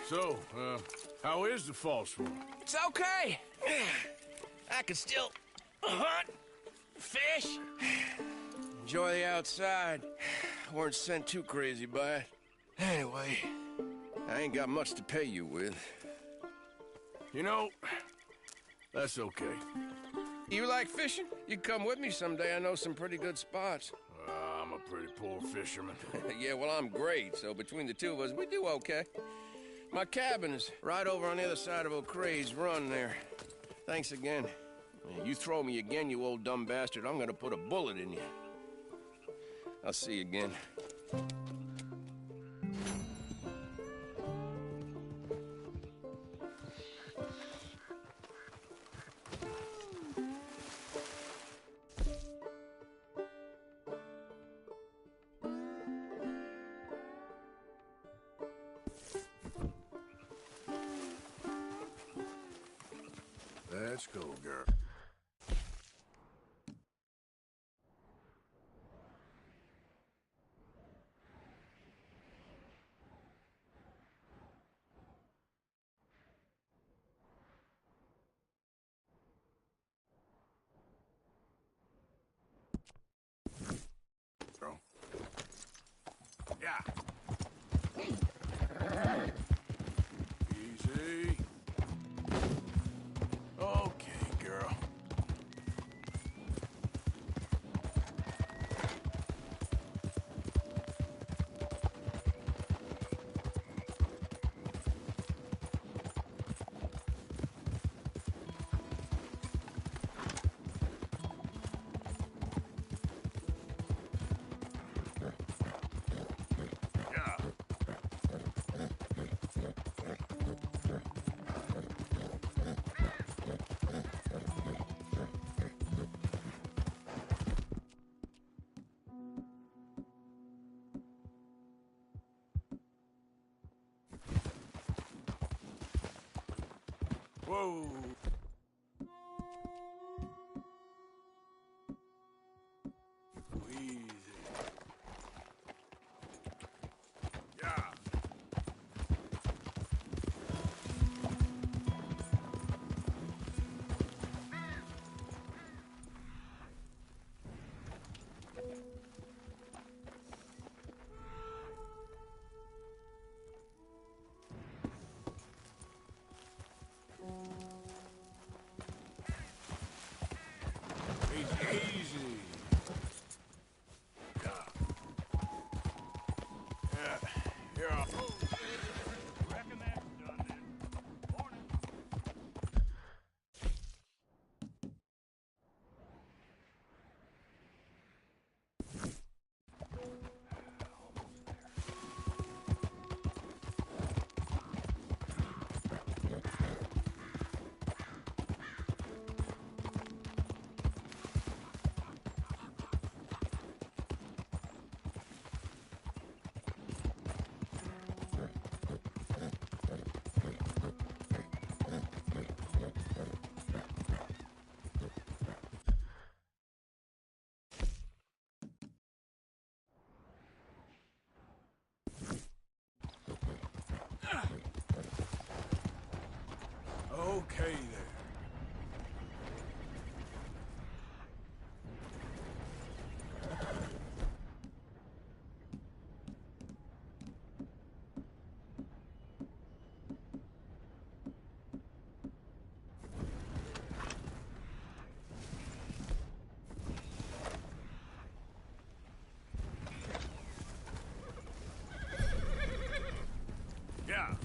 [SPEAKER 1] So, how is the false one?
[SPEAKER 17] It's okay. I can still hunt, fish, enjoy the outside. Weren't sent too crazy by it. Anyway, I ain't got much to pay you with.
[SPEAKER 1] You know, that's okay.
[SPEAKER 17] You like fishing? You come with me someday. I know some pretty good spots.
[SPEAKER 1] I'm a pretty poor fisherman.
[SPEAKER 17] Yeah, well, I'm great, so between the two of us, we do okay. My cabin is right over on the other side of O'Creagh's Run there. Thanks again. You throw me again, you old dumb bastard, I'm gonna put a bullet in you. I'll see you again.
[SPEAKER 1] Let's go, girl. Girl. Yeah. Easy. Okay, girl. Whoa. Easy. Yeah. Easy. Yeah. Yeah. You're off.
[SPEAKER 10] Reckon that's done then. Morning.
[SPEAKER 1] Okay there. Yeah.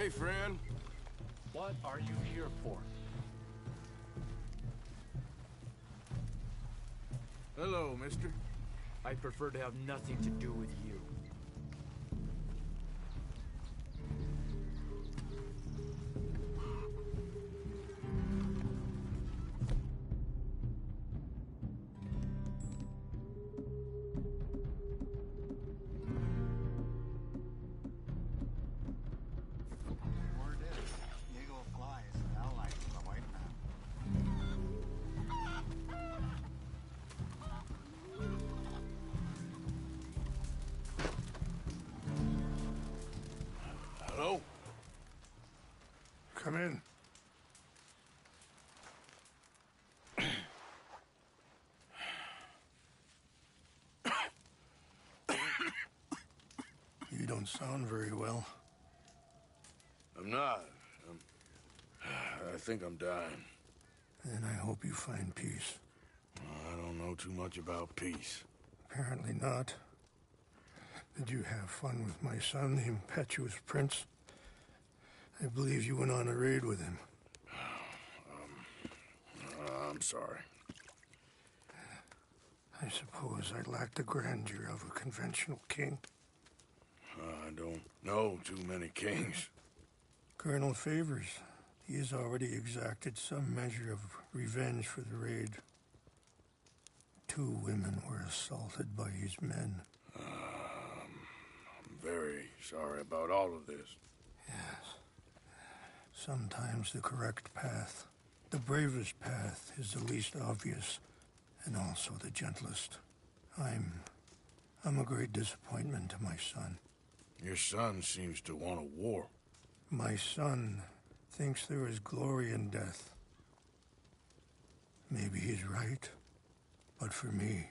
[SPEAKER 17] Hey, friend.
[SPEAKER 18] What are you here for?
[SPEAKER 1] Hello, mister.
[SPEAKER 18] I'd prefer to have nothing to do with you.
[SPEAKER 14] Word is, Eagle flies now like the white man.
[SPEAKER 1] Hello?
[SPEAKER 4] Come in. You don't sound very well.
[SPEAKER 1] I'm not. I think I'm dying.
[SPEAKER 4] And I hope you find peace.
[SPEAKER 1] I don't know too much about peace.
[SPEAKER 4] Apparently not. Did you have fun with my son, the impetuous prince? I believe you went on a raid with him.
[SPEAKER 1] I'm sorry.
[SPEAKER 4] I suppose I lack the grandeur of a conventional king.
[SPEAKER 1] I don't know too many kings.
[SPEAKER 4] Colonel Favors, he has already exacted some measure of revenge for the raid. 2 women were assaulted by his men.
[SPEAKER 1] I'm very sorry about all of this.
[SPEAKER 4] Yes. Sometimes the correct path, the bravest path, is the least obvious and also the gentlest. I'm a great disappointment to my son.
[SPEAKER 1] Your son seems to want a war.
[SPEAKER 4] My son thinks there is glory in death. Maybe he's right, but for me,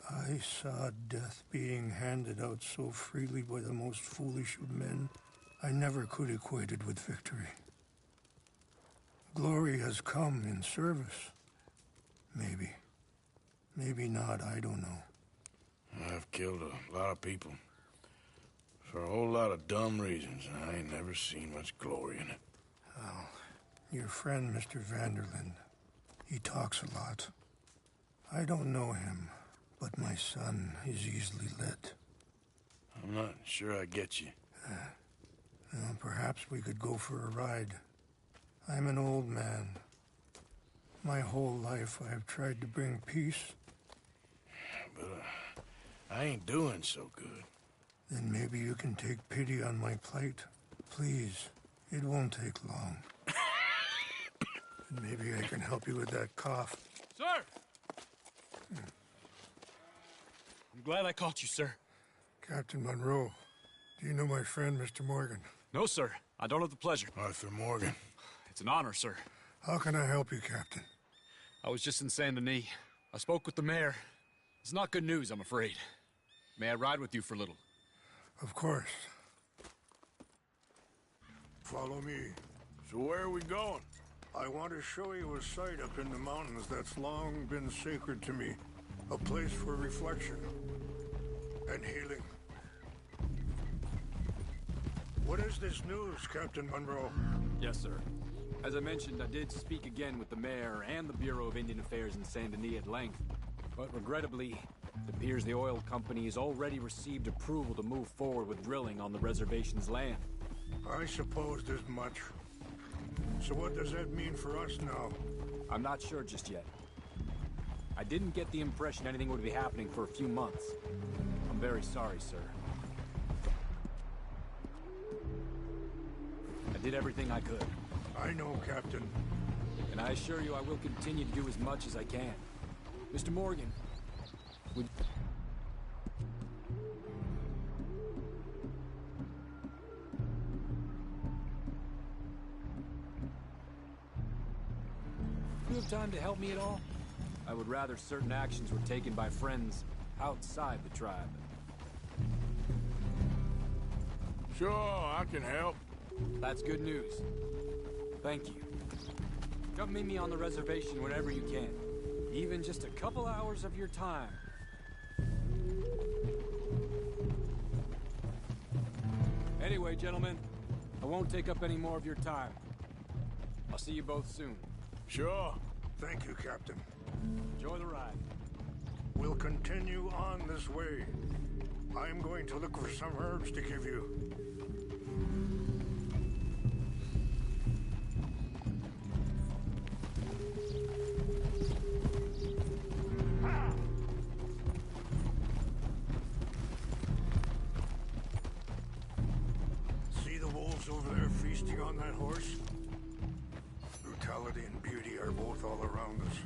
[SPEAKER 4] I saw death being handed out so freely by the most foolish of men, I never could equate it with victory. Glory has come in service. Maybe. Maybe not, I don't know.
[SPEAKER 1] I've killed a lot of people. For a whole lot of dumb reasons, and I ain't never seen much glory in it.
[SPEAKER 4] Well, your friend, Mr. Vanderlyn, he talks a lot. I don't know him, but my son is easily led.
[SPEAKER 1] I'm not sure I get you.
[SPEAKER 4] Well, perhaps we could go for a ride. I'm an old man. My whole life I have tried to bring peace.
[SPEAKER 1] But I ain't doing so good.
[SPEAKER 4] Then maybe you can take pity on my plight. Please, it won't take long. And maybe I can help you with that cough.
[SPEAKER 18] Sir! I'm glad I caught you, sir.
[SPEAKER 4] Captain Monroe, do you know my friend, Mr. Morgan?
[SPEAKER 18] No, sir. I don't have the pleasure.
[SPEAKER 1] Arthur Morgan.
[SPEAKER 18] It's an honor, sir.
[SPEAKER 4] How can I help you, Captain?
[SPEAKER 18] I was just in Saint Denis. I spoke with the mayor. It's not good news, I'm afraid. May I ride with you for a little?
[SPEAKER 4] Of course. Follow me.
[SPEAKER 1] So where are we going?
[SPEAKER 4] I want to show you a site up in the mountains that's long been sacred to me. A place for reflection and healing. What is this news, Captain Monroe?
[SPEAKER 18] Yes, sir. As I mentioned, I did speak again with the mayor and the Bureau of Indian Affairs in Saint Denis at length. But regrettably, it appears the oil company has already received approval to move forward with drilling on the reservation's land.
[SPEAKER 4] I supposed as much. So what does that mean for us now?
[SPEAKER 18] I'm not sure just yet. I didn't get the impression anything would be happening for a few months. I'm very sorry, sir. I did everything I could.
[SPEAKER 4] I know, Captain.
[SPEAKER 18] And I assure you I will continue to do as much as I can. Mr. Morgan, would... you have time to help me at all? I would rather certain actions were taken by friends outside the tribe.
[SPEAKER 1] Sure, I can help.
[SPEAKER 18] That's good news. Thank you. Come meet me on the reservation whenever you can. Even just a couple hours of your time. Anyway, gentlemen, I won't take up any more of your time. I'll see you both soon.
[SPEAKER 1] Sure.
[SPEAKER 4] Thank you, Captain.
[SPEAKER 18] Enjoy the ride.
[SPEAKER 4] We'll continue on this way. I'm going to look for some herbs to give you. See the wolves over there feasting on that horse? Brutality and beauty are both all around us.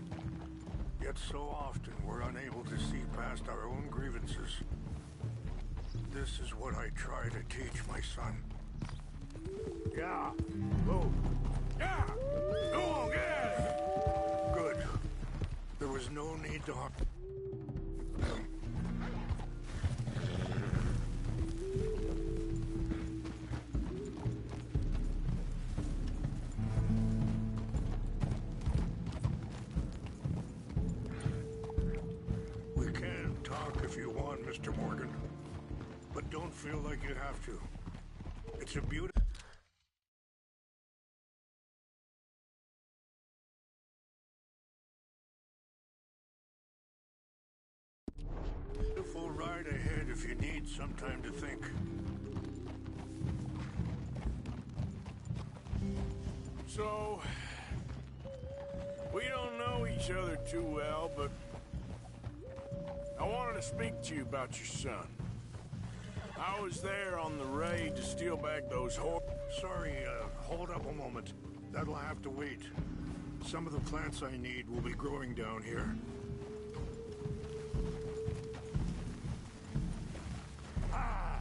[SPEAKER 4] Yet so often we're unable to see past our own grievances. This is what I try to teach my son. Yeah. Go. Yeah. Go on, get at it. Good. There was no need to harm. We can talk if you want, Mr. Morgan. But don't feel like you have to. It's a beautiful ride ahead if you need some time to think.
[SPEAKER 1] So, we don't know each other too well, but I wanted to speak to you about your son. I was there on the raid to steal back those horses.
[SPEAKER 4] Sorry, hold up a moment. That'll have to wait. Some of the plants I need will be growing down here. Ah!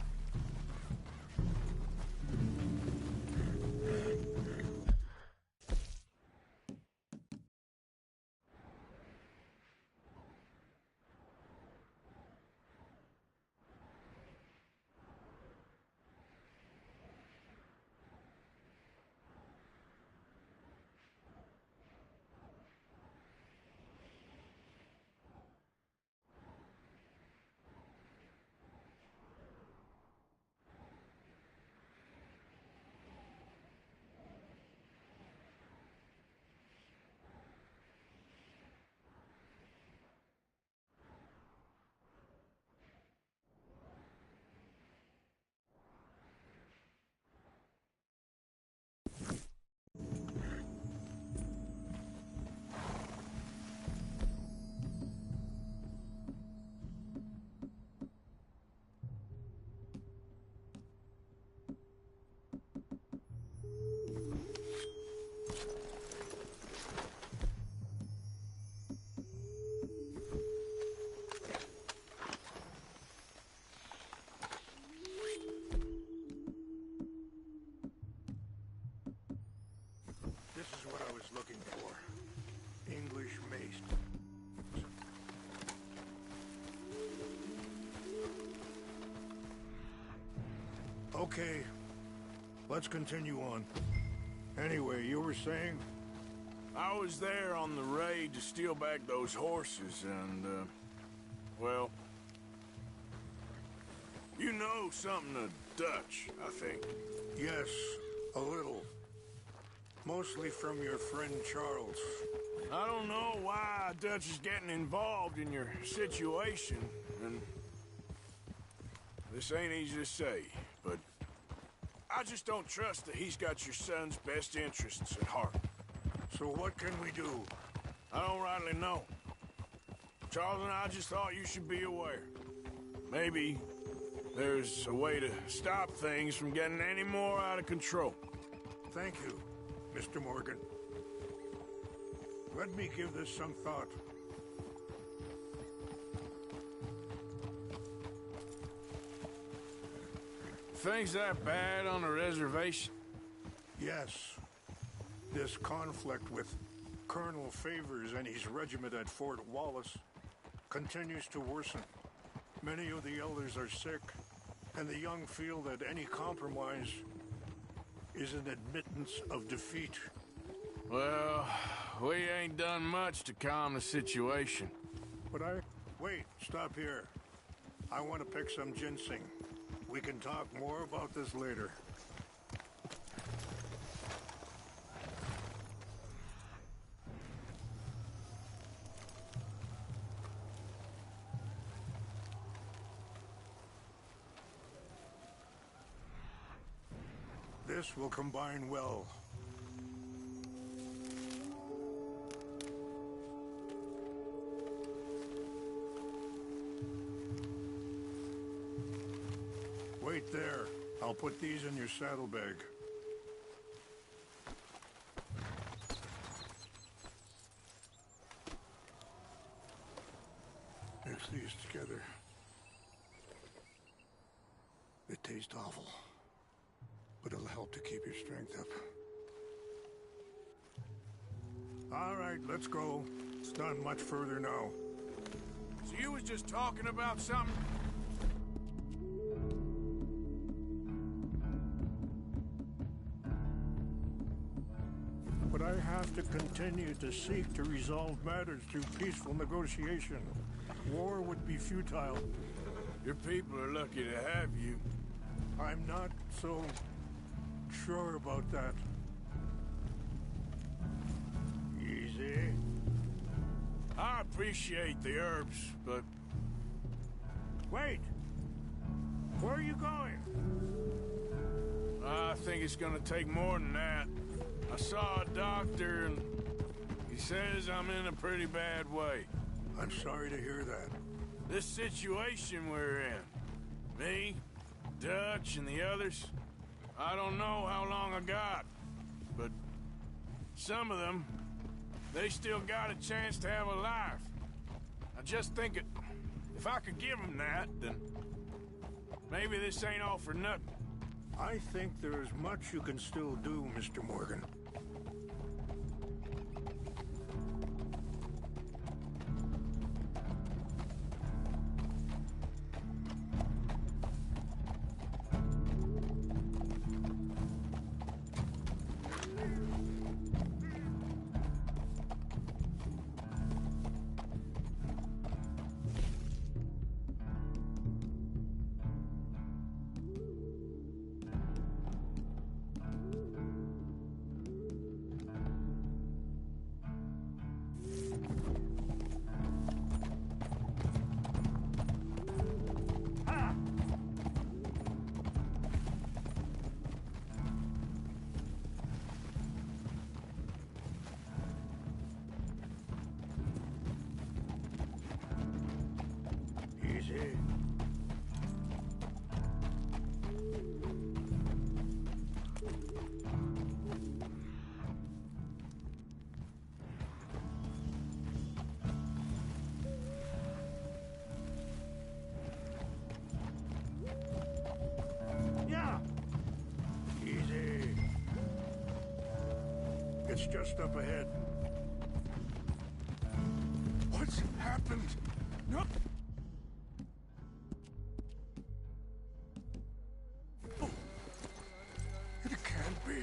[SPEAKER 4] This is what I was looking for. English mace. Okay, let's continue on. Anyway, you were saying?
[SPEAKER 1] I was there on the raid to steal back those horses, and, well, you know something of Dutch, I think.
[SPEAKER 4] Yes, a little. Mostly from your friend Charles.
[SPEAKER 1] I don't know why Dutch is getting involved in your situation, and this ain't easy to say, but I just don't trust that he's got your son's best interests at heart.
[SPEAKER 4] So what can we do?
[SPEAKER 1] I don't rightly know. Charles and I just thought you should be aware. Maybe there's a way to stop things from getting any more out of control.
[SPEAKER 4] Thank you, Mr. Morgan. Let me give this some thought.
[SPEAKER 1] Things that bad on the reservation?
[SPEAKER 4] Yes. This conflict with Colonel Favors and his regiment at Fort Wallace continues to worsen. Many of the elders are sick, and the young feel that any compromise is an admittance of defeat.
[SPEAKER 1] Well, we ain't done much to calm the situation.
[SPEAKER 4] But Wait, stop here. I want to pick some ginseng. We can talk more about this later. This will combine well. Wait there. I'll put these in your saddlebag. Mix these together. It tastes awful, but it'll help to keep your strength up. All right, let's go. It's not much further now.
[SPEAKER 1] So you was just talking about something?
[SPEAKER 4] But I have to continue to seek to resolve matters through peaceful negotiation. War would be futile.
[SPEAKER 1] Your people are lucky to have you.
[SPEAKER 4] I'm not so sure about that. Easy.
[SPEAKER 1] I appreciate the herbs, but...
[SPEAKER 4] Wait! Where are you going?
[SPEAKER 1] I think it's gonna take more than that. I saw a doctor and he says I'm in a pretty bad way.
[SPEAKER 4] I'm sorry to hear that.
[SPEAKER 1] This situation we're in, me, Dutch, and the others, I don't know how long I got, but some of them, they still got a chance to have a life. I just think if I could give them that, then maybe this ain't all for nothing.
[SPEAKER 4] I think there is much you can still do, Mr. Morgan. It's just up ahead.
[SPEAKER 1] What's happened? No. Oh. It can't be.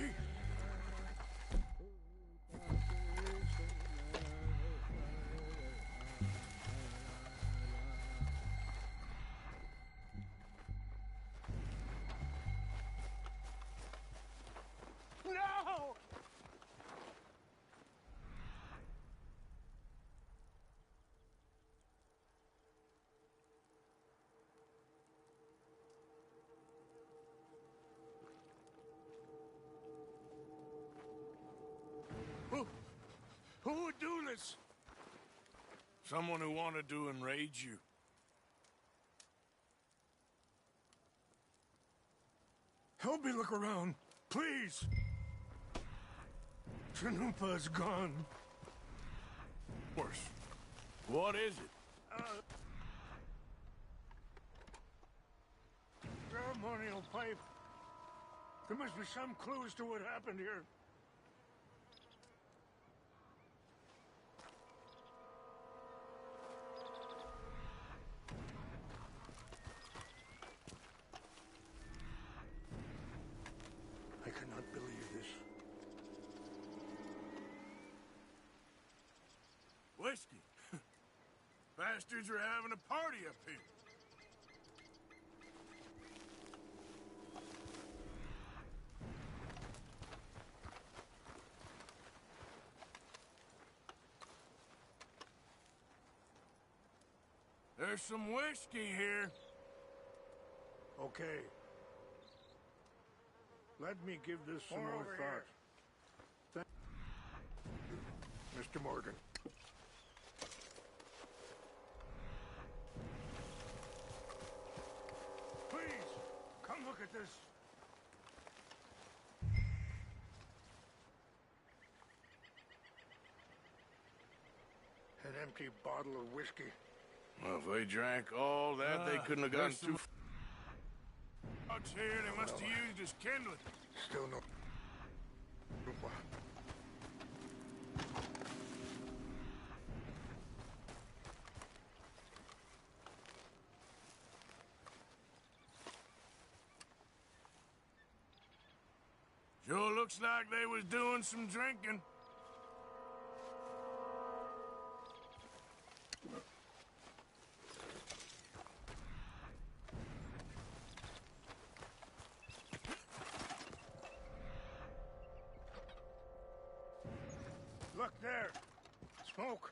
[SPEAKER 1] No! Who would do this? Someone who wanted to enrage you.
[SPEAKER 4] Help me look around, please. Chanupa's gone.
[SPEAKER 1] Of course. What is it?
[SPEAKER 4] Ceremonial pipe. There must be some clues to what happened here. I cannot believe this.
[SPEAKER 1] Whiskey. Bastards are having a party up here. There's some whiskey here.
[SPEAKER 4] Okay. Let me give this some more thought. Mr. Morgan. Please, come look at this. An empty bottle of whiskey.
[SPEAKER 1] Well, if they drank all that, they couldn't have gotten too out here. They must have used as kindling.
[SPEAKER 4] Still no.
[SPEAKER 1] Sure looks like they was doing some drinking.
[SPEAKER 4] Look there. Smoke.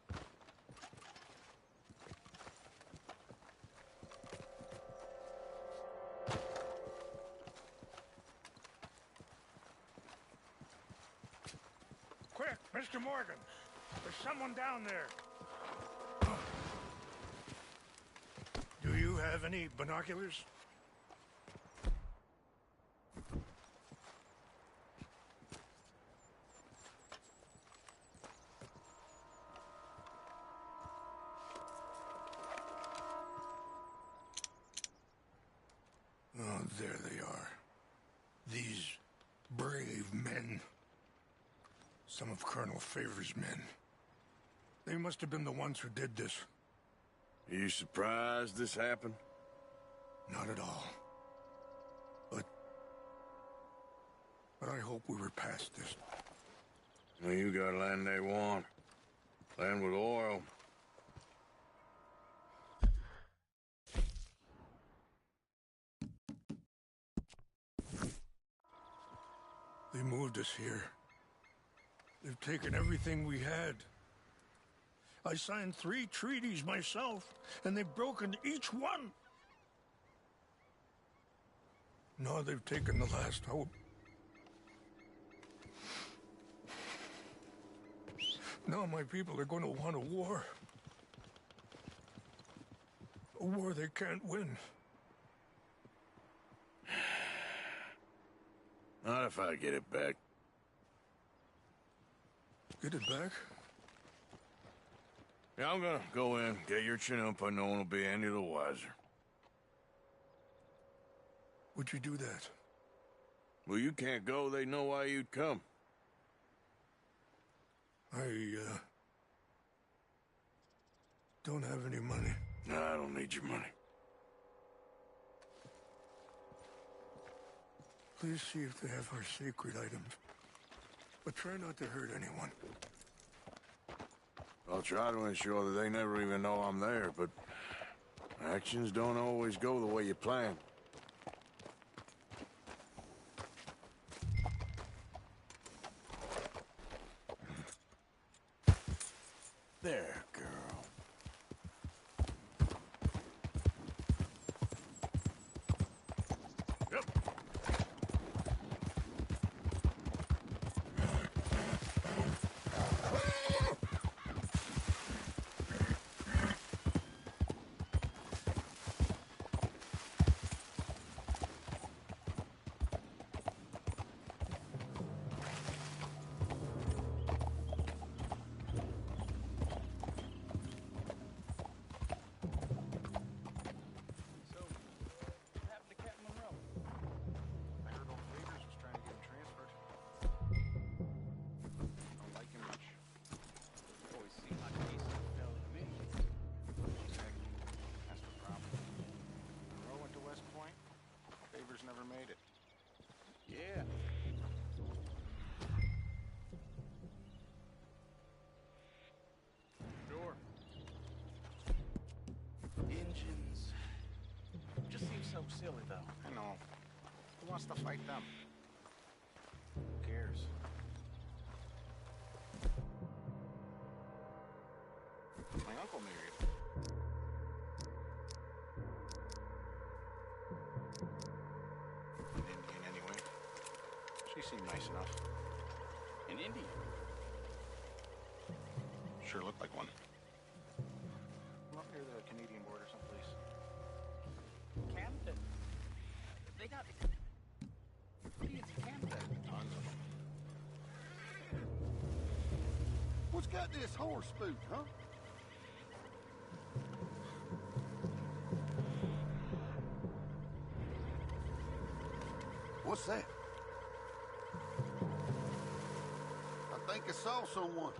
[SPEAKER 4] Quick, Mr. Morgan. There's someone down there. Do you have any binoculars? Oh, there they are. These brave men. Some of Colonel Favor's men. They must have been the ones who did this.
[SPEAKER 1] Are you surprised this happened?
[SPEAKER 4] Not at all. But I hope we were past this.
[SPEAKER 1] Well, you got land they want. Land with oil.
[SPEAKER 4] They moved us here. They've taken everything we had. I signed 3 treaties myself, and they've broken each one. Now they've taken the last hope. Now my people are going to want a war. A war they can't win.
[SPEAKER 1] Not if I get it back.
[SPEAKER 4] Get it back?
[SPEAKER 1] Yeah, I'm gonna go in, get your Chinook, and no one will be any the wiser.
[SPEAKER 4] Would you do that?
[SPEAKER 1] Well, you can't go. They know why you'd come.
[SPEAKER 4] I don't have any money.
[SPEAKER 1] No, I don't need your money.
[SPEAKER 4] Please see if they have our sacred items. But try not to hurt anyone.
[SPEAKER 1] I'll try to ensure that they never even know I'm there, but actions don't always go the way you plan. There, girl. Yep.
[SPEAKER 14] Never made it.
[SPEAKER 2] Yeah.
[SPEAKER 14] Sure.
[SPEAKER 2] Engines. Just seems so silly, though.
[SPEAKER 14] I know. Who wants to fight them? Who cares? My uncle married. An Indian, anyway. He seemed nice enough.
[SPEAKER 2] An Indian.
[SPEAKER 14] Sure looked like one. I'm up near the Canadian border someplace.
[SPEAKER 2] Canada. They got Indians in Canada.
[SPEAKER 14] Tons of them.
[SPEAKER 19] What's got this horse spook, huh? What's that? I think I saw someone.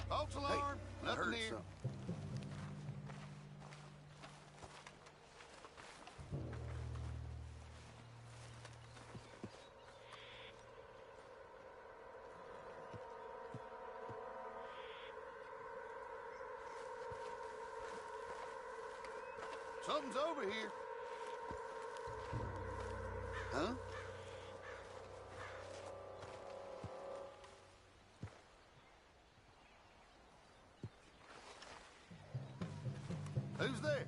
[SPEAKER 19] False alarm.
[SPEAKER 9] I
[SPEAKER 19] Nothing
[SPEAKER 9] heard
[SPEAKER 19] here.
[SPEAKER 9] something.
[SPEAKER 19] Something's over here. Huh? Who's there?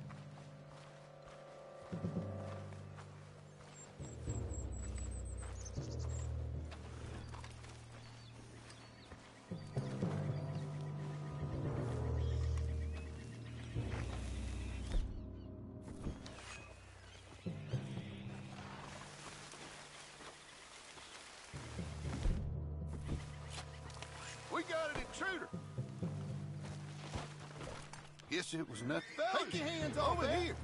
[SPEAKER 19] We got an intruder. Guess it was nothing. Take your hands over here.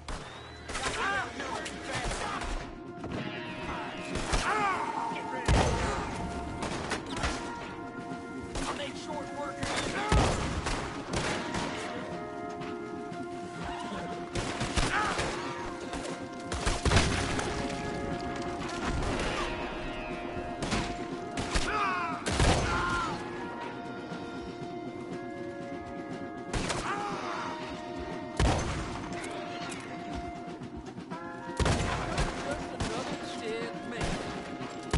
[SPEAKER 2] I made short work of another dead man.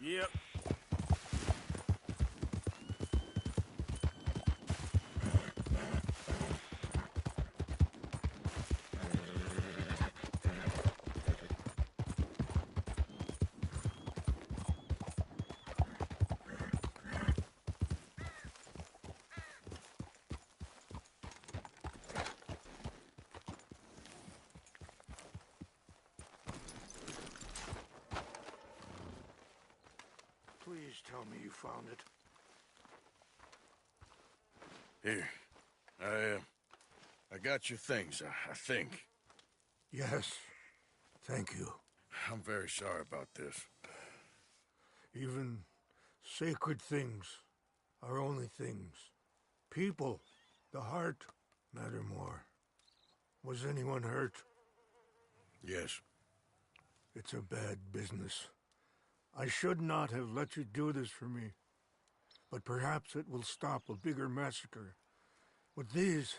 [SPEAKER 1] Yep.
[SPEAKER 4] Please tell me you found it.
[SPEAKER 1] Here. I got your things, I think.
[SPEAKER 4] Yes. Thank you.
[SPEAKER 1] I'm very sorry about this.
[SPEAKER 4] Even sacred things are only things. People, the heart, matter more. Was anyone hurt?
[SPEAKER 1] Yes.
[SPEAKER 4] It's a bad business. I should not have let you do this for me. But perhaps it will stop a bigger massacre. With these,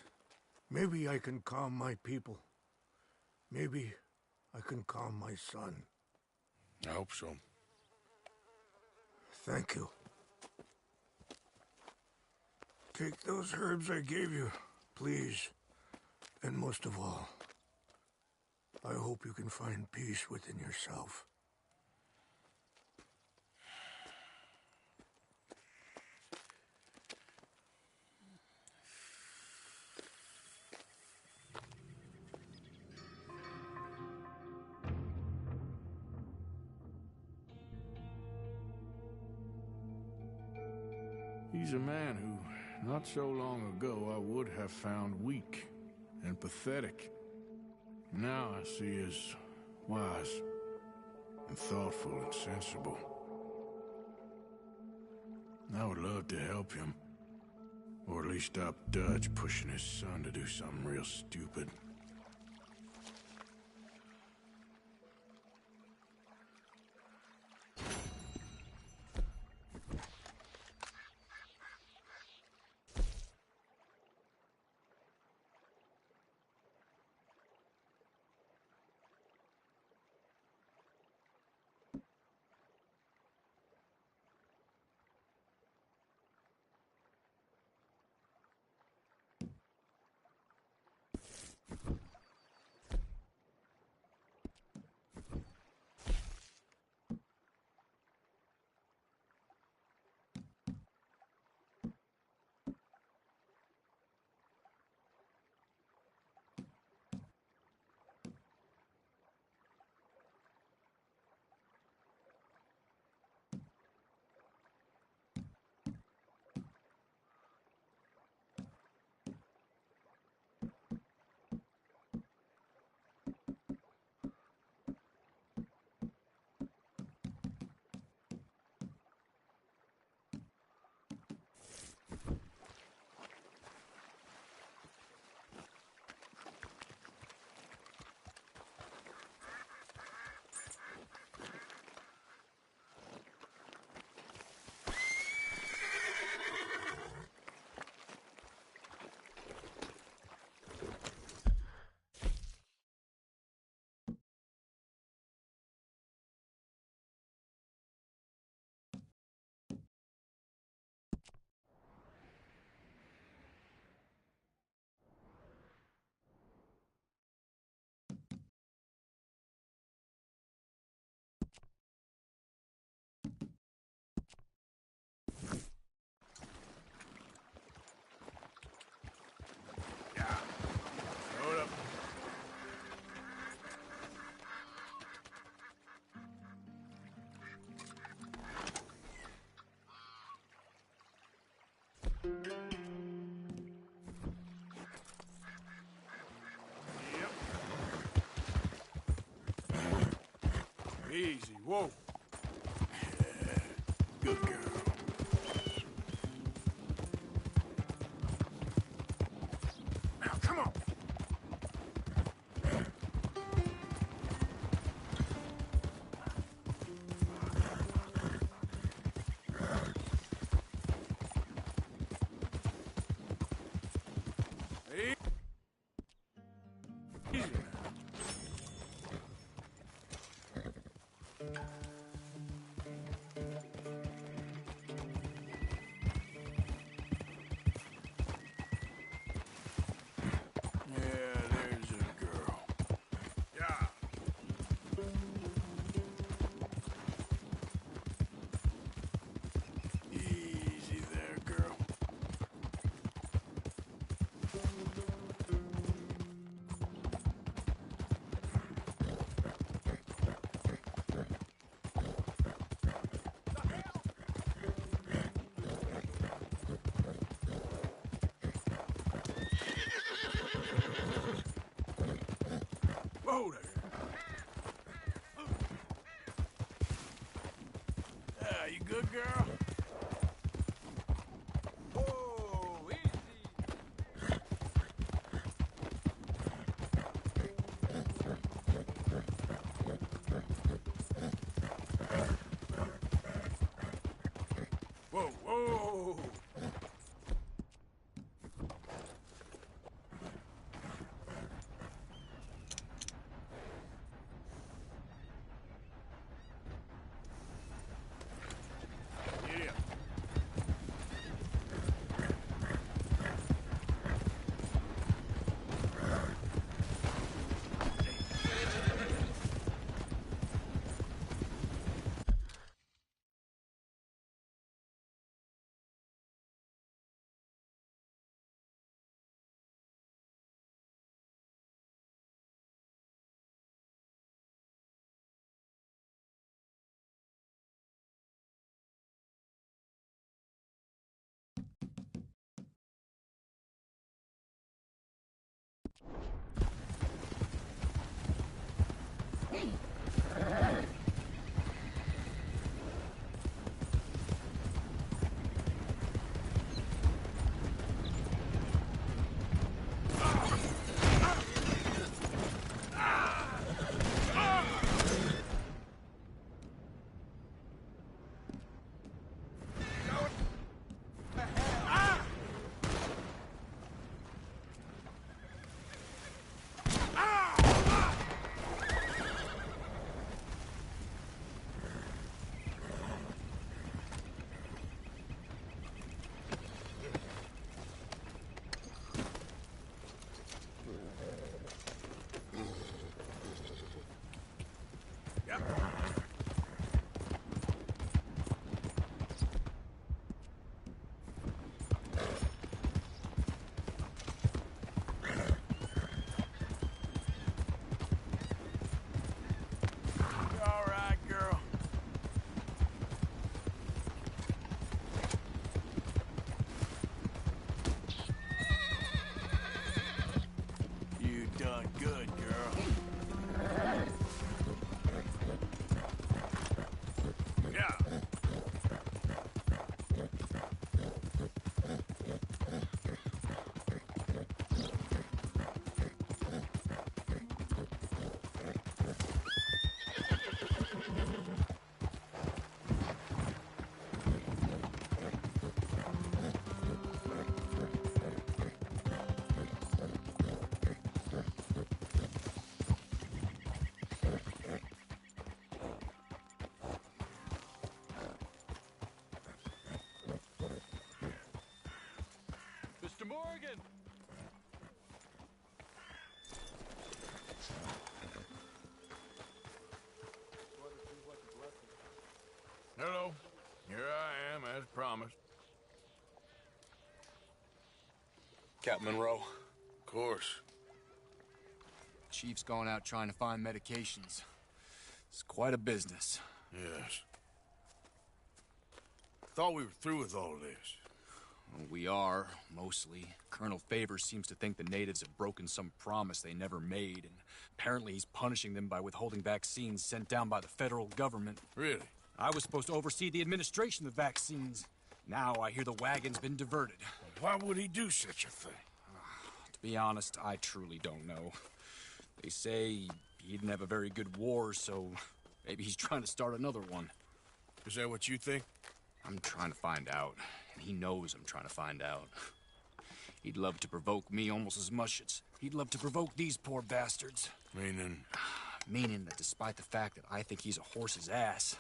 [SPEAKER 4] maybe I can calm my people. Maybe I can calm my son.
[SPEAKER 1] I hope so.
[SPEAKER 4] Thank you. Take those herbs I gave you, please. And most of all, I hope you can find peace within yourself.
[SPEAKER 1] He's a man who, not so long ago, I would have found weak and pathetic. Now I see as wise and thoughtful and sensible. I would love to help him, or at least stop Dutch pushing his son to do something real stupid. Easy, whoa. Good girl. Now, come on. Whoa there. You good, girl?
[SPEAKER 16] Whoa, easy.
[SPEAKER 1] Whoa, whoa! Yeah. All right, girl. You done good, girl. Yeah.
[SPEAKER 10] Mr. Morgan!
[SPEAKER 1] Hello. Here I am, as promised.
[SPEAKER 18] Captain Monroe.
[SPEAKER 1] Of course.
[SPEAKER 18] Chief's gone out trying to find medications. It's quite a business.
[SPEAKER 1] Yes. Thought we were through with all this.
[SPEAKER 18] Well, we are, mostly. Colonel Favors seems to think the natives have broken some promise they never made, and apparently he's punishing them by withholding vaccines sent down by the federal government.
[SPEAKER 1] Really?
[SPEAKER 18] I was supposed to oversee the administration of vaccines. Now I hear the wagon's been diverted.
[SPEAKER 1] Why would he do such a thing?
[SPEAKER 18] To be honest, I truly don't know. They say he didn't have a very good war, so maybe he's trying to start another one.
[SPEAKER 1] Is that what you think?
[SPEAKER 18] I'm trying to find out, and he knows I'm trying to find out. He'd love to provoke me almost as much as he'd love to provoke these poor bastards.
[SPEAKER 1] Meaning?
[SPEAKER 18] Meaning that despite the fact that I think he's a horse's ass,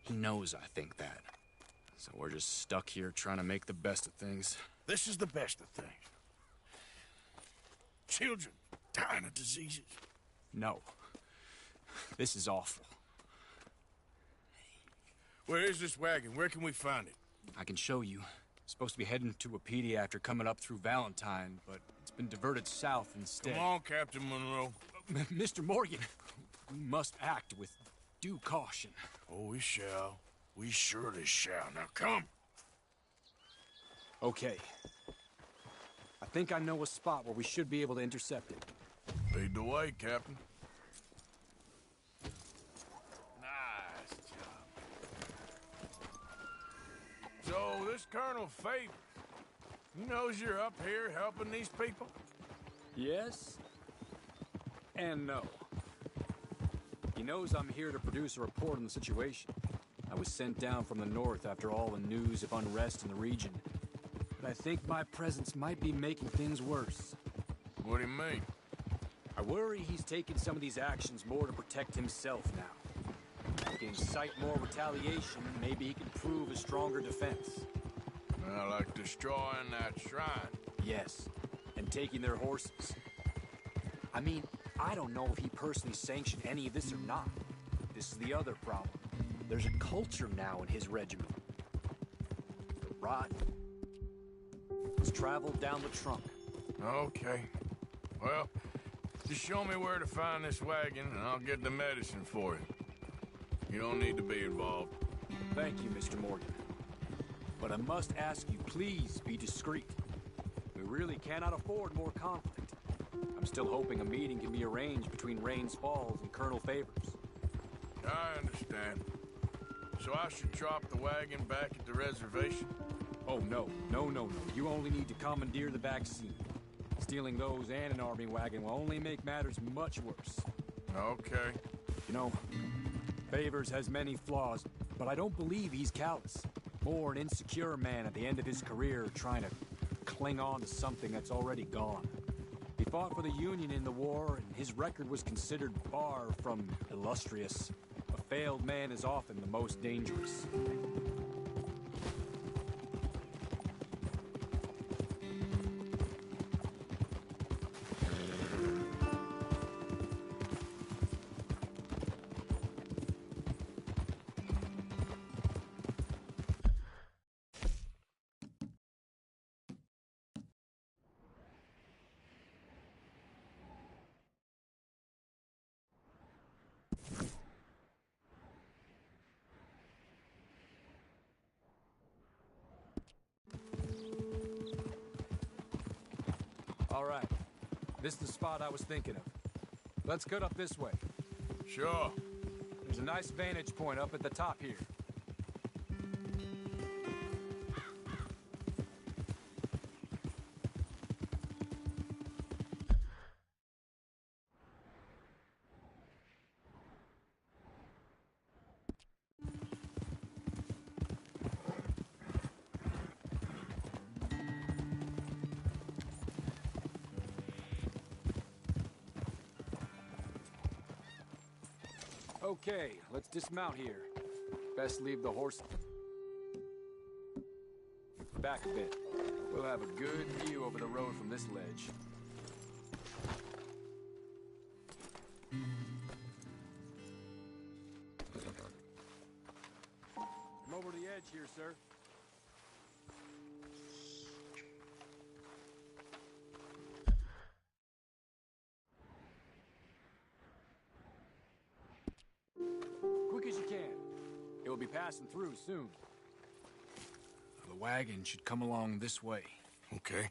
[SPEAKER 18] he knows I think that. So we're just stuck here trying to make the best of things.
[SPEAKER 1] This is the best of things. Children dying of diseases.
[SPEAKER 18] No. This is awful.
[SPEAKER 1] Where is this wagon? Where can we find it?
[SPEAKER 18] I can show you. It's supposed to be heading to a PD after coming up through Valentine, but it's been diverted south instead.
[SPEAKER 1] Come on, Captain Monroe.
[SPEAKER 18] Mr. Morgan, we must act with due caution.
[SPEAKER 1] Oh, we shall. We surely shall. Now come.
[SPEAKER 18] Okay. I think I know a spot where we should be able to intercept it.
[SPEAKER 1] Lead the way, Captain. Nice job. So, this Colonel Favors, he knows you're up here helping these people?
[SPEAKER 18] Yes. And no. He knows I'm here to produce a report on the situation. I was sent down from the north after all the news of unrest in the region. But I think my presence might be making things worse.
[SPEAKER 1] What do you mean?
[SPEAKER 18] I worry he's taking some of these actions more to protect himself now. If he can incite more retaliation, maybe he can prove a stronger defense.
[SPEAKER 1] Like destroying that shrine?
[SPEAKER 18] Yes, and taking their horses. I mean, I don't know if he personally sanctioned any of this or not. This is the other problem. There's a culture now in his regiment. The rot has traveled down the trunk.
[SPEAKER 1] Okay. Well, just show me where to find this wagon, and I'll get the medicine for you. You don't need to be involved.
[SPEAKER 18] Thank you, Mr. Morgan. But I must ask you, please be discreet. We really cannot afford more conflict. I'm still hoping a meeting can be arranged between Rains Falls and Colonel Favors.
[SPEAKER 1] I understand. So I should drop the wagon back at the reservation?
[SPEAKER 18] Oh, no. No. You only need to commandeer the vaccine. Stealing those and an army wagon will only make matters much worse.
[SPEAKER 1] Okay.
[SPEAKER 18] You know, Favors has many flaws, but I don't believe he's callous. More an insecure man at the end of his career trying to cling on to something that's already gone. He fought for the Union in the war, and his record was considered far from illustrious. A failed man is often the most dangerous. All right. This is the spot I was thinking of. Let's cut up this way.
[SPEAKER 1] Sure.
[SPEAKER 18] There's a nice vantage point up at the top here. Okay, let's dismount here. Best leave the horse back a bit. We'll have a good view over the road from this ledge. Come over to the edge here, sir. Quick as you can. It will be passing through soon. The wagon should come along this way.
[SPEAKER 1] Okay.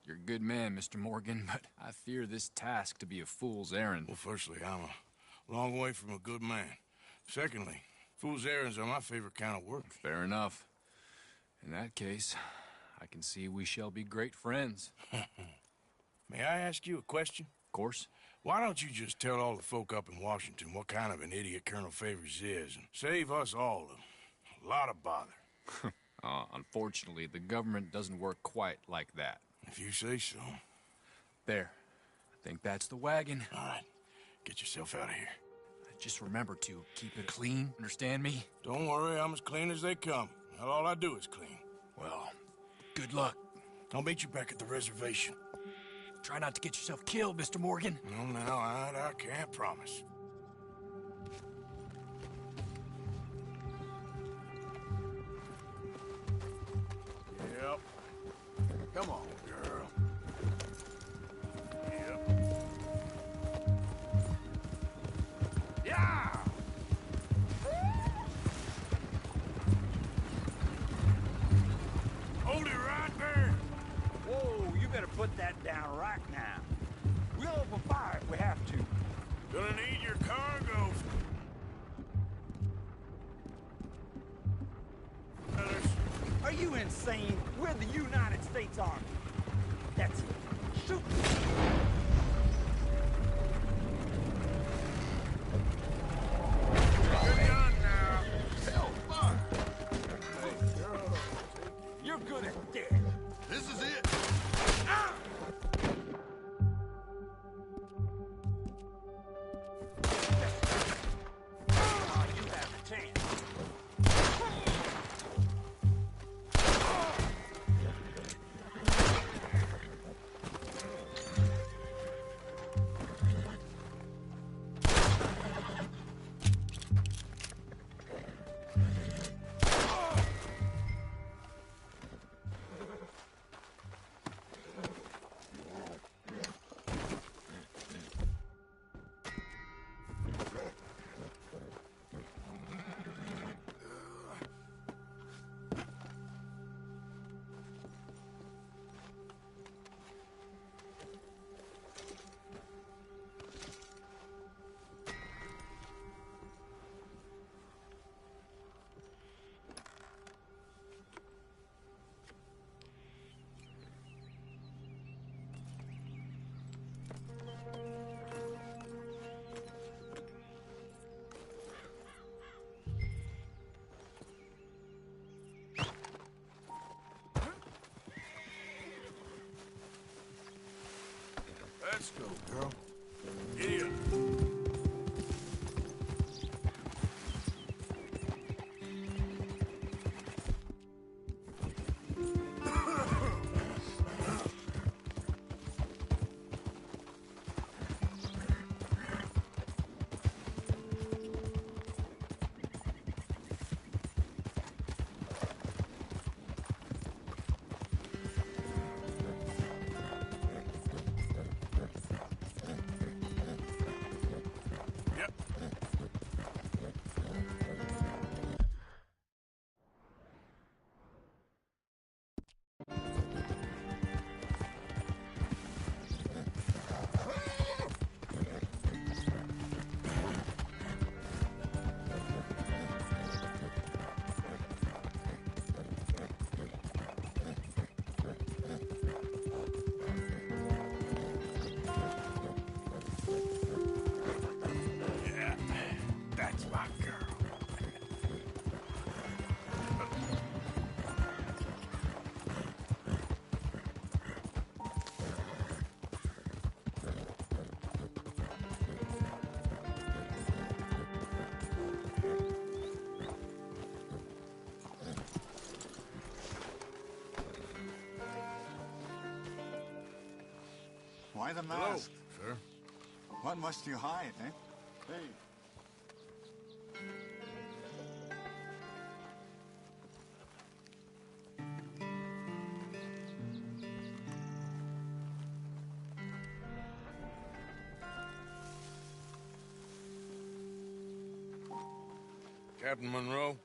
[SPEAKER 18] You're a good man, Mr. Morgan, but I fear this task to be a fool's errand.
[SPEAKER 1] Well, firstly, I'm a long way from a good man. Secondly, fool's errands are my favorite kind of work.
[SPEAKER 18] Fair enough. In that case, I can see we shall be great friends.
[SPEAKER 1] May I ask you a question?
[SPEAKER 18] Of course.
[SPEAKER 1] Why don't you just tell all the folk up in Washington what kind of an idiot Colonel Favors is and save us all a lot of bother?
[SPEAKER 18] Unfortunately, the government doesn't work quite like that.
[SPEAKER 1] If you say so.
[SPEAKER 18] There. I think that's the wagon.
[SPEAKER 1] All right. Get yourself out of here.
[SPEAKER 18] Just remember to keep it clean, understand me?
[SPEAKER 1] Don't worry, I'm as clean as they come. Not all I do is clean.
[SPEAKER 18] Well, good luck.
[SPEAKER 1] I'll meet you back at the reservation.
[SPEAKER 18] Try not to get yourself killed, Mr. Morgan.
[SPEAKER 1] No, now, I can't promise. Yep. Come on, girl. Yep. Yeah! Hold it right there.
[SPEAKER 8] Whoa, you better put that down right now. We'll open fire if we
[SPEAKER 1] Gonna need your cargo.
[SPEAKER 8] Are you insane? We're the United States Army. That's it. Shoot!
[SPEAKER 1] You're done now.
[SPEAKER 8] Self-fire! You're good at dead.
[SPEAKER 19] This is it.
[SPEAKER 8] Ah! Oh, you have the chance.
[SPEAKER 1] Let's go, girl. Yeah. That's my girl.
[SPEAKER 14] Why the
[SPEAKER 1] Hello,
[SPEAKER 14] mask?
[SPEAKER 1] sir.
[SPEAKER 14] What must you hide, eh? Hey.
[SPEAKER 1] Captain Monroe,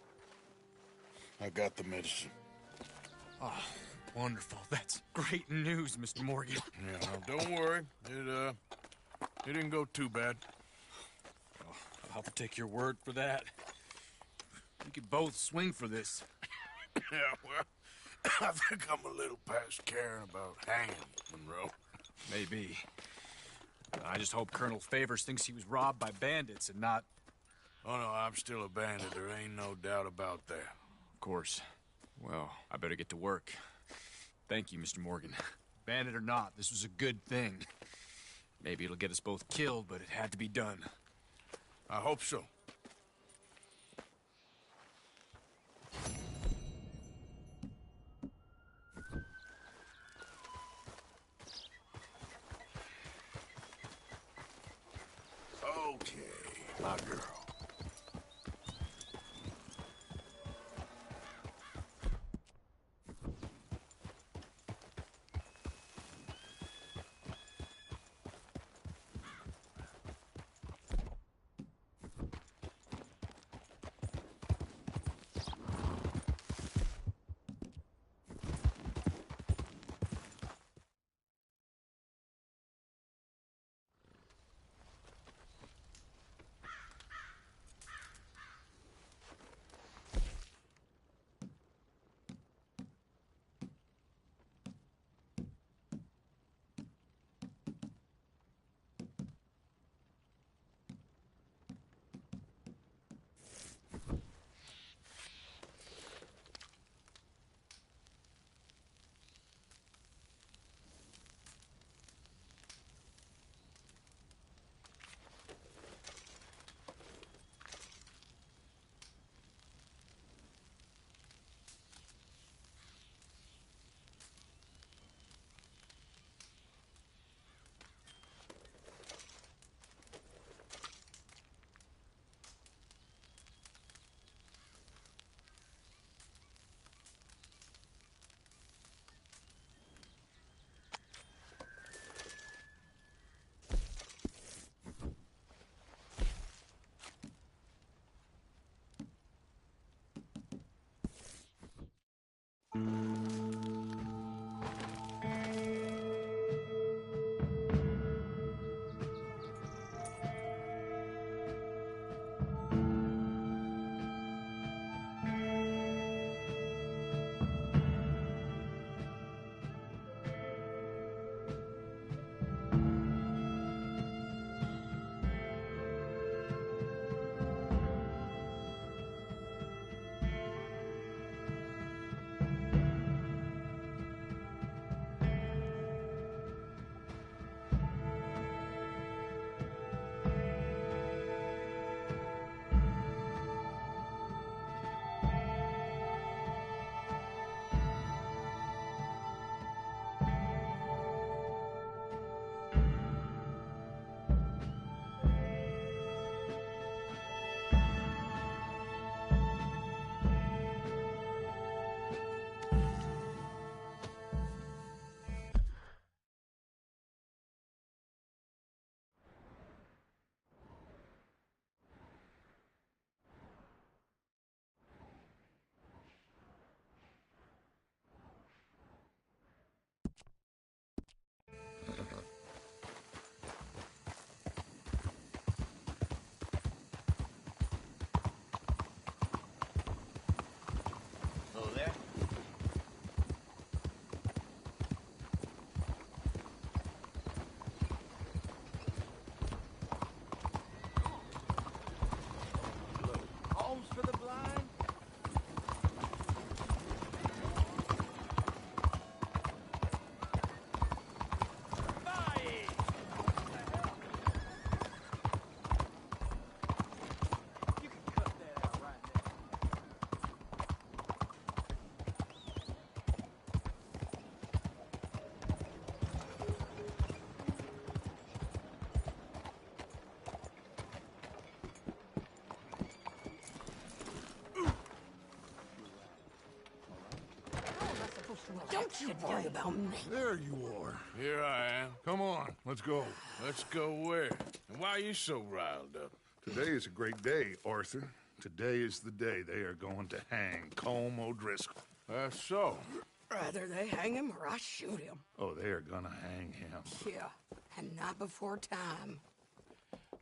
[SPEAKER 1] I got the medicine.
[SPEAKER 18] Oh, wonderful. That's great news, Mr. Morgan.
[SPEAKER 1] Yeah, now, don't worry. It didn't go too bad.
[SPEAKER 18] Oh, I'll have to take your word for that. We could both swing for this.
[SPEAKER 1] Yeah, well, I think I'm a little past caring about hanging, Monroe.
[SPEAKER 18] Maybe. I just hope Colonel Favors thinks he was robbed by bandits and not...
[SPEAKER 1] Oh, no, I'm still a bandit. There ain't no doubt about that.
[SPEAKER 18] Of course. Well, I better get to work. Thank you, Mr. Morgan. Bandit or not, this was a good thing. Maybe it'll get us both killed, but it had to be done.
[SPEAKER 1] I hope so. Okay, my girl.
[SPEAKER 2] Hello there. Homes for the blind?
[SPEAKER 20] Don't you worry about me.
[SPEAKER 11] There you are.
[SPEAKER 1] Here I am.
[SPEAKER 11] Come on, let's go.
[SPEAKER 1] Let's go where? And why are you so riled up?
[SPEAKER 11] Today is a great day, Arthur. Today is the day they are going to hang Colm O'Driscoll.
[SPEAKER 1] That's so.
[SPEAKER 20] Rather they hang him or I shoot him.
[SPEAKER 11] Oh, they are gonna hang him.
[SPEAKER 20] Yeah, and not before time.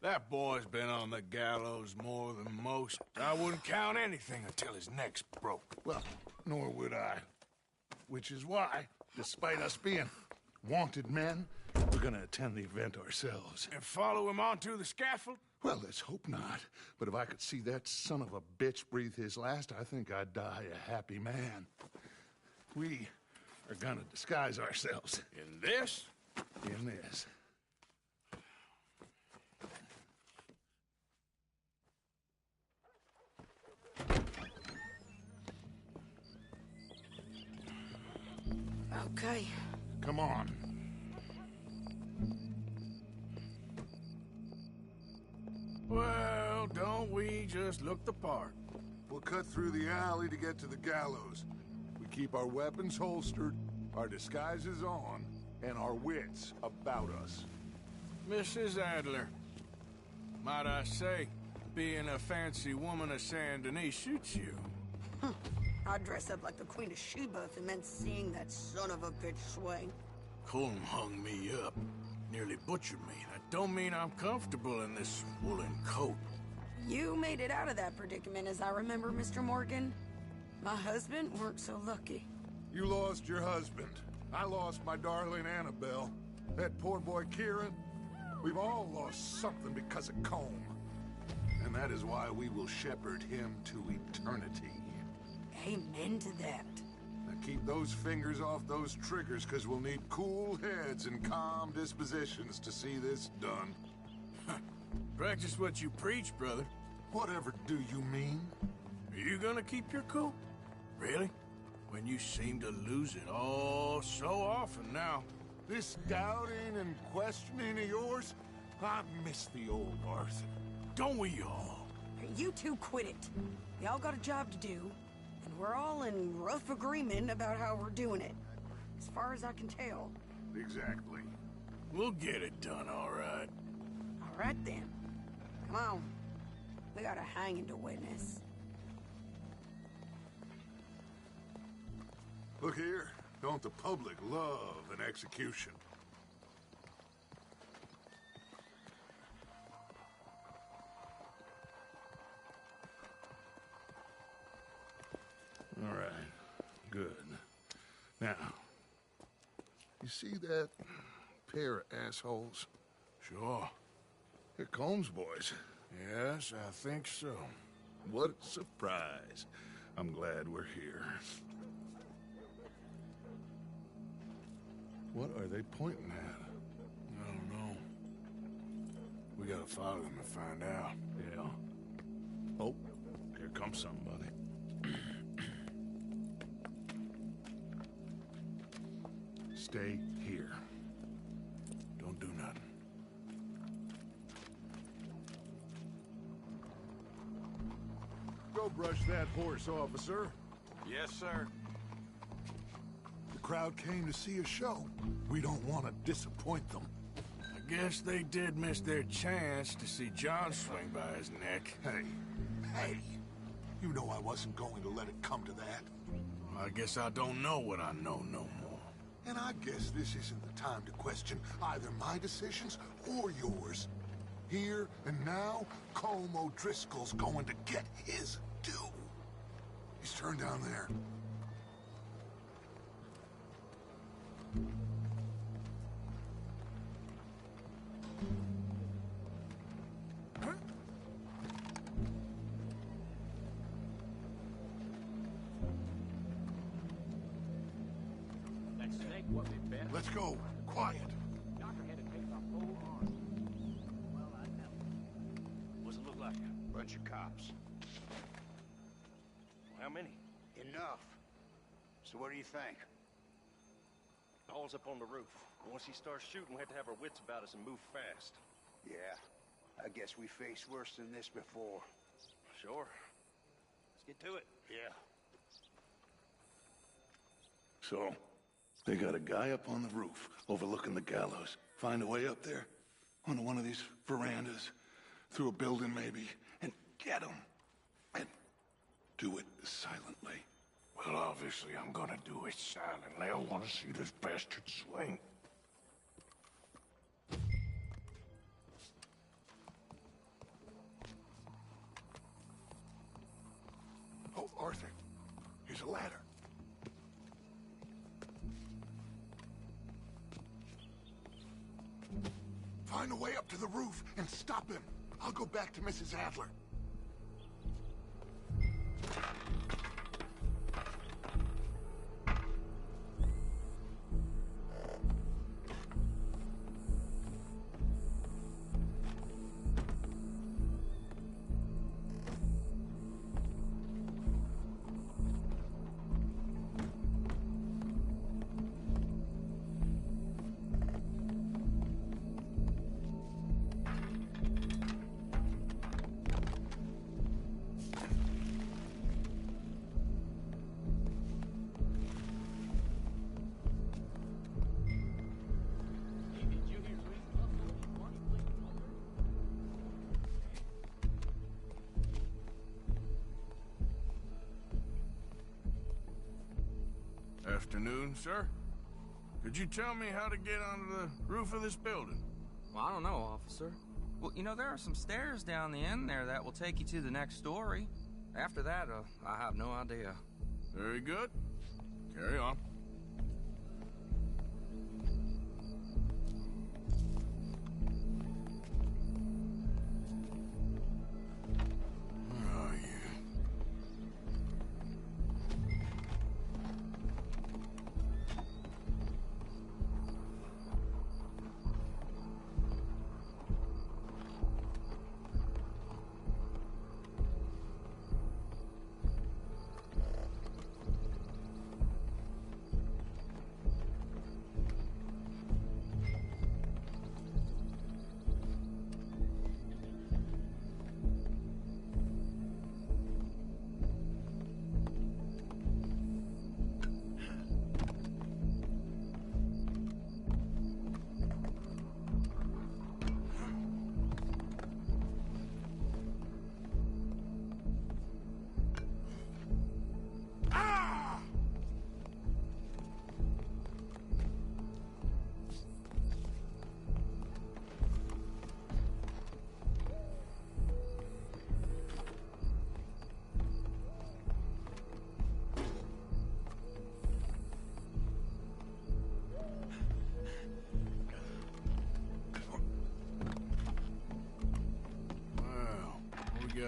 [SPEAKER 1] That boy's been on the gallows more than most. I wouldn't count anything until his neck's broke.
[SPEAKER 11] Well, nor would I. Which is why, despite us being wanted men, we're gonna attend the event ourselves.
[SPEAKER 1] And follow him onto the scaffold?
[SPEAKER 11] Well, let's hope not. But if I could see that son of a bitch breathe his last, I think I'd die a happy man. We are gonna disguise ourselves.
[SPEAKER 1] In this?
[SPEAKER 11] In this.
[SPEAKER 20] Okay.
[SPEAKER 11] Come on.
[SPEAKER 1] Well, don't we just look the part?
[SPEAKER 11] We'll cut through the alley to get to the gallows. We keep our weapons holstered, our disguises on, and our wits about us.
[SPEAKER 1] Mrs. Adler, might I say, being a fancy woman of Saint Denis suits you.
[SPEAKER 20] I'd dress up like the Queen of Sheba if it meant seeing that son of a bitch swing.
[SPEAKER 1] Colm hung me up, nearly butchered me. That don't mean I'm comfortable in this woolen coat.
[SPEAKER 20] You made it out of that predicament, as I remember, Mr. Morgan. My husband weren't so lucky.
[SPEAKER 11] You lost your husband. I lost my darling Annabelle. That poor boy Kieran. We've all lost something because of Colm. And that is why we will shepherd him to eternity.
[SPEAKER 20] Amen to that.
[SPEAKER 11] Now keep those fingers off those triggers, because we'll need cool heads and calm dispositions to see this done.
[SPEAKER 1] Practice what you preach, brother.
[SPEAKER 11] Whatever do you mean?
[SPEAKER 1] Are you gonna keep your cool? Really? When you seem to lose it all so often now.
[SPEAKER 11] This doubting and questioning of yours, I miss the old Arthur.
[SPEAKER 1] Don't we all?
[SPEAKER 20] You two quit it. Y'all got a job to do, and we're all in rough agreement about how we're doing it. As far as I can tell.
[SPEAKER 11] Exactly.
[SPEAKER 1] We'll get it done, all right.
[SPEAKER 20] All right, then. Come on. We got a hanging to witness.
[SPEAKER 11] Look here, don't the public love an execution? All right, good. Now, you see that pair of assholes?
[SPEAKER 1] Sure.
[SPEAKER 11] They're Combs boys.
[SPEAKER 1] Yes, I think so.
[SPEAKER 11] What a surprise. I'm glad we're here. What are they pointing at?
[SPEAKER 1] I don't know. We gotta follow them and find out.
[SPEAKER 11] Yeah. Oh, here comes somebody. Stay here.
[SPEAKER 1] Don't do nothing.
[SPEAKER 11] Go brush that horse, officer.
[SPEAKER 10] Yes, sir.
[SPEAKER 11] The crowd came to see a show. We don't want to disappoint them.
[SPEAKER 1] I guess they did miss their chance to see John swing by his neck.
[SPEAKER 11] Hey, you know I wasn't going to let it come to that.
[SPEAKER 1] I guess I don't know what I know no more.
[SPEAKER 11] And I guess this isn't the time to question either my decisions or yours. Here and now, Colm O'Driscoll's going to get his due. He's turned down there. Let's go. Quiet.
[SPEAKER 18] Doctor had to take the whole arm.
[SPEAKER 2] Well, I know. What's it look like?
[SPEAKER 14] Bunch of cops.
[SPEAKER 2] How many?
[SPEAKER 14] Enough. So what do you think?
[SPEAKER 2] All's up on the roof. Once he starts shooting, we have to have our wits about us and move fast.
[SPEAKER 14] Yeah. I guess we faced worse than this before.
[SPEAKER 2] Sure. Let's get to it.
[SPEAKER 14] Yeah.
[SPEAKER 11] So, they got a guy up on the roof overlooking the gallows. Find a way up there, onto one of these verandas, through a building maybe, and get him. And do it silently.
[SPEAKER 1] Well, obviously I'm gonna do it silently. I want to see this bastard swing.
[SPEAKER 11] Oh, Arthur, here's a ladder. Find a way up to the roof and stop him. I'll go back to Mrs. Adler.
[SPEAKER 1] Afternoon, sir. Could you tell me how to get onto the roof of this building?
[SPEAKER 21] Well, I don't know, officer. Well, you know, there are some stairs down the end there that will take you to the next story. After that, I have no idea.
[SPEAKER 1] Very good. Carry on. Where are you?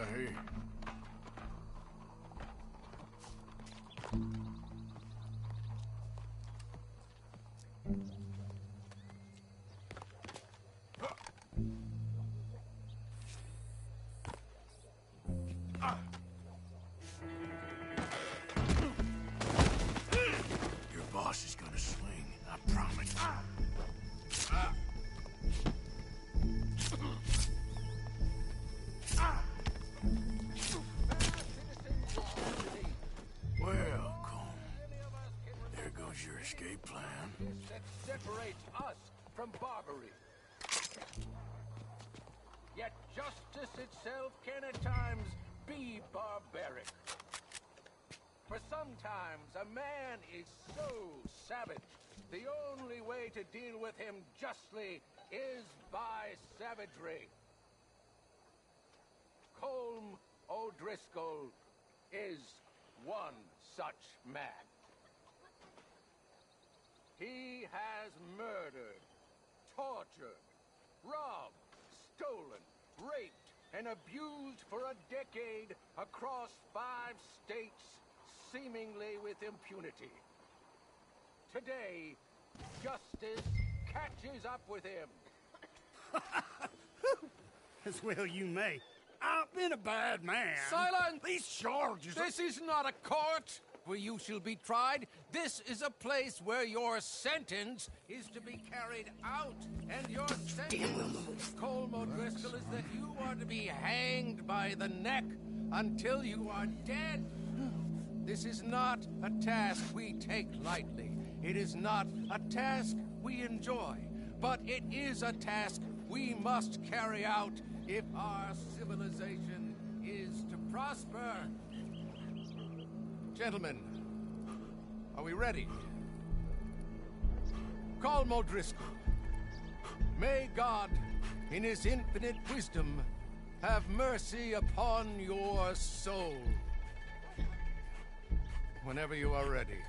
[SPEAKER 1] hear you. Your boss is gonna swing, I promise. Well, Colm, there goes your escape plan.
[SPEAKER 5] That separates us from Barbary. Yet justice itself can at times be barbaric. For sometimes a man is so savage, the only way to deal with him justly is by savagery. Colm O'Driscoll is one such man. He has murdered, tortured, robbed, stolen, raped, and abused for a decade across 5 states, seemingly with impunity. Today, justice catches up with him.
[SPEAKER 8] As well you may. I've been a bad man.
[SPEAKER 5] Silence!
[SPEAKER 8] These charges are...
[SPEAKER 5] This is not a court where you shall be tried. This is a place where your sentence is to be carried out. And your sentence, Colm O'Driscoll, is that you are to be hanged by the neck until you are dead. This is not a task we take lightly. It is not a task we enjoy. But it is a task we must carry out if our civilization is to prosper. Gentlemen, are we ready? Colm O'Driscoll, may God, in his infinite wisdom, have mercy upon your soul. Whenever you are ready.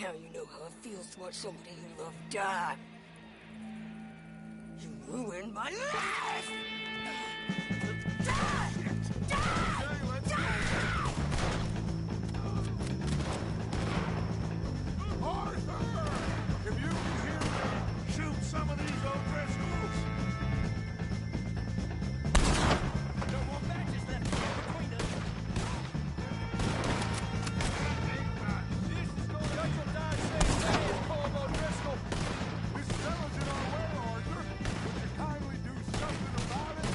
[SPEAKER 20] Now you know how it feels to watch somebody you love die. You ruined my life! Die! Die! Die!
[SPEAKER 1] Arthur! If you can hear me, shoot some of these O'Driscolls!
[SPEAKER 8] No more matches left between us. This is going to let you die safe, Colm O'Driscoll.
[SPEAKER 11] This settles in our way, Arthur. Would you kindly do something about it?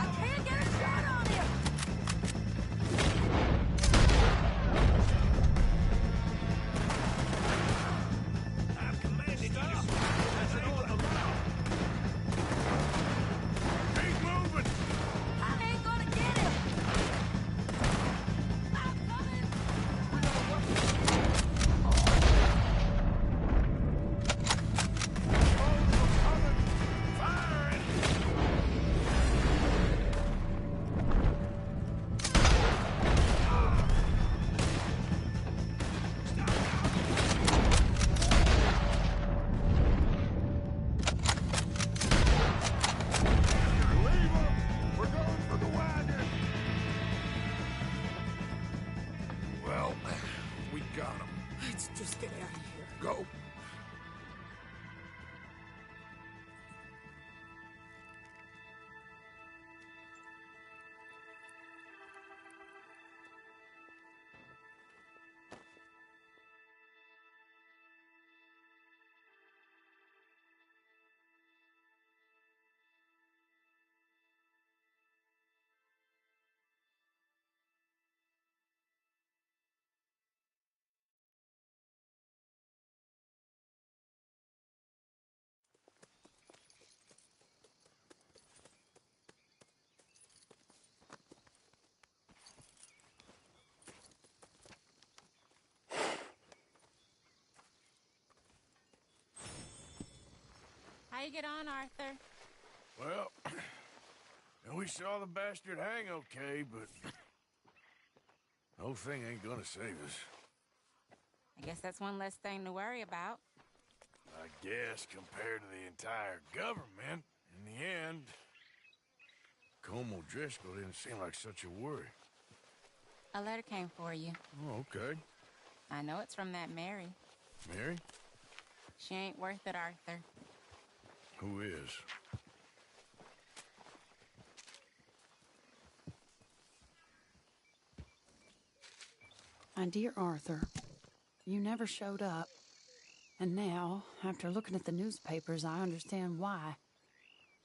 [SPEAKER 20] I can't get a shot on him!
[SPEAKER 8] I've commanded you. That's an order now.
[SPEAKER 1] Keep moving!
[SPEAKER 20] I ain't gonna get him! I'm coming!
[SPEAKER 1] Firing!
[SPEAKER 11] Leave them! We're going for the wagon! Well, we got him.
[SPEAKER 20] Let's just get out of here.
[SPEAKER 11] Go.
[SPEAKER 13] How you get on, Arthur?
[SPEAKER 1] Well, We saw the bastard hang okay, but the whole thing ain't gonna save us.
[SPEAKER 6] I guess that's one less thing to worry about.
[SPEAKER 1] I guess compared to the entire government, in the end, Colm O'Driscoll didn't seem like such a worry.
[SPEAKER 6] A letter came for you.
[SPEAKER 1] Oh, okay.
[SPEAKER 6] I know it's from that Mary.
[SPEAKER 1] Mary?
[SPEAKER 6] She ain't worth it, Arthur.
[SPEAKER 1] Who is?
[SPEAKER 20] My dear Arthur, you never showed up. And now, after looking at the newspapers, I understand why.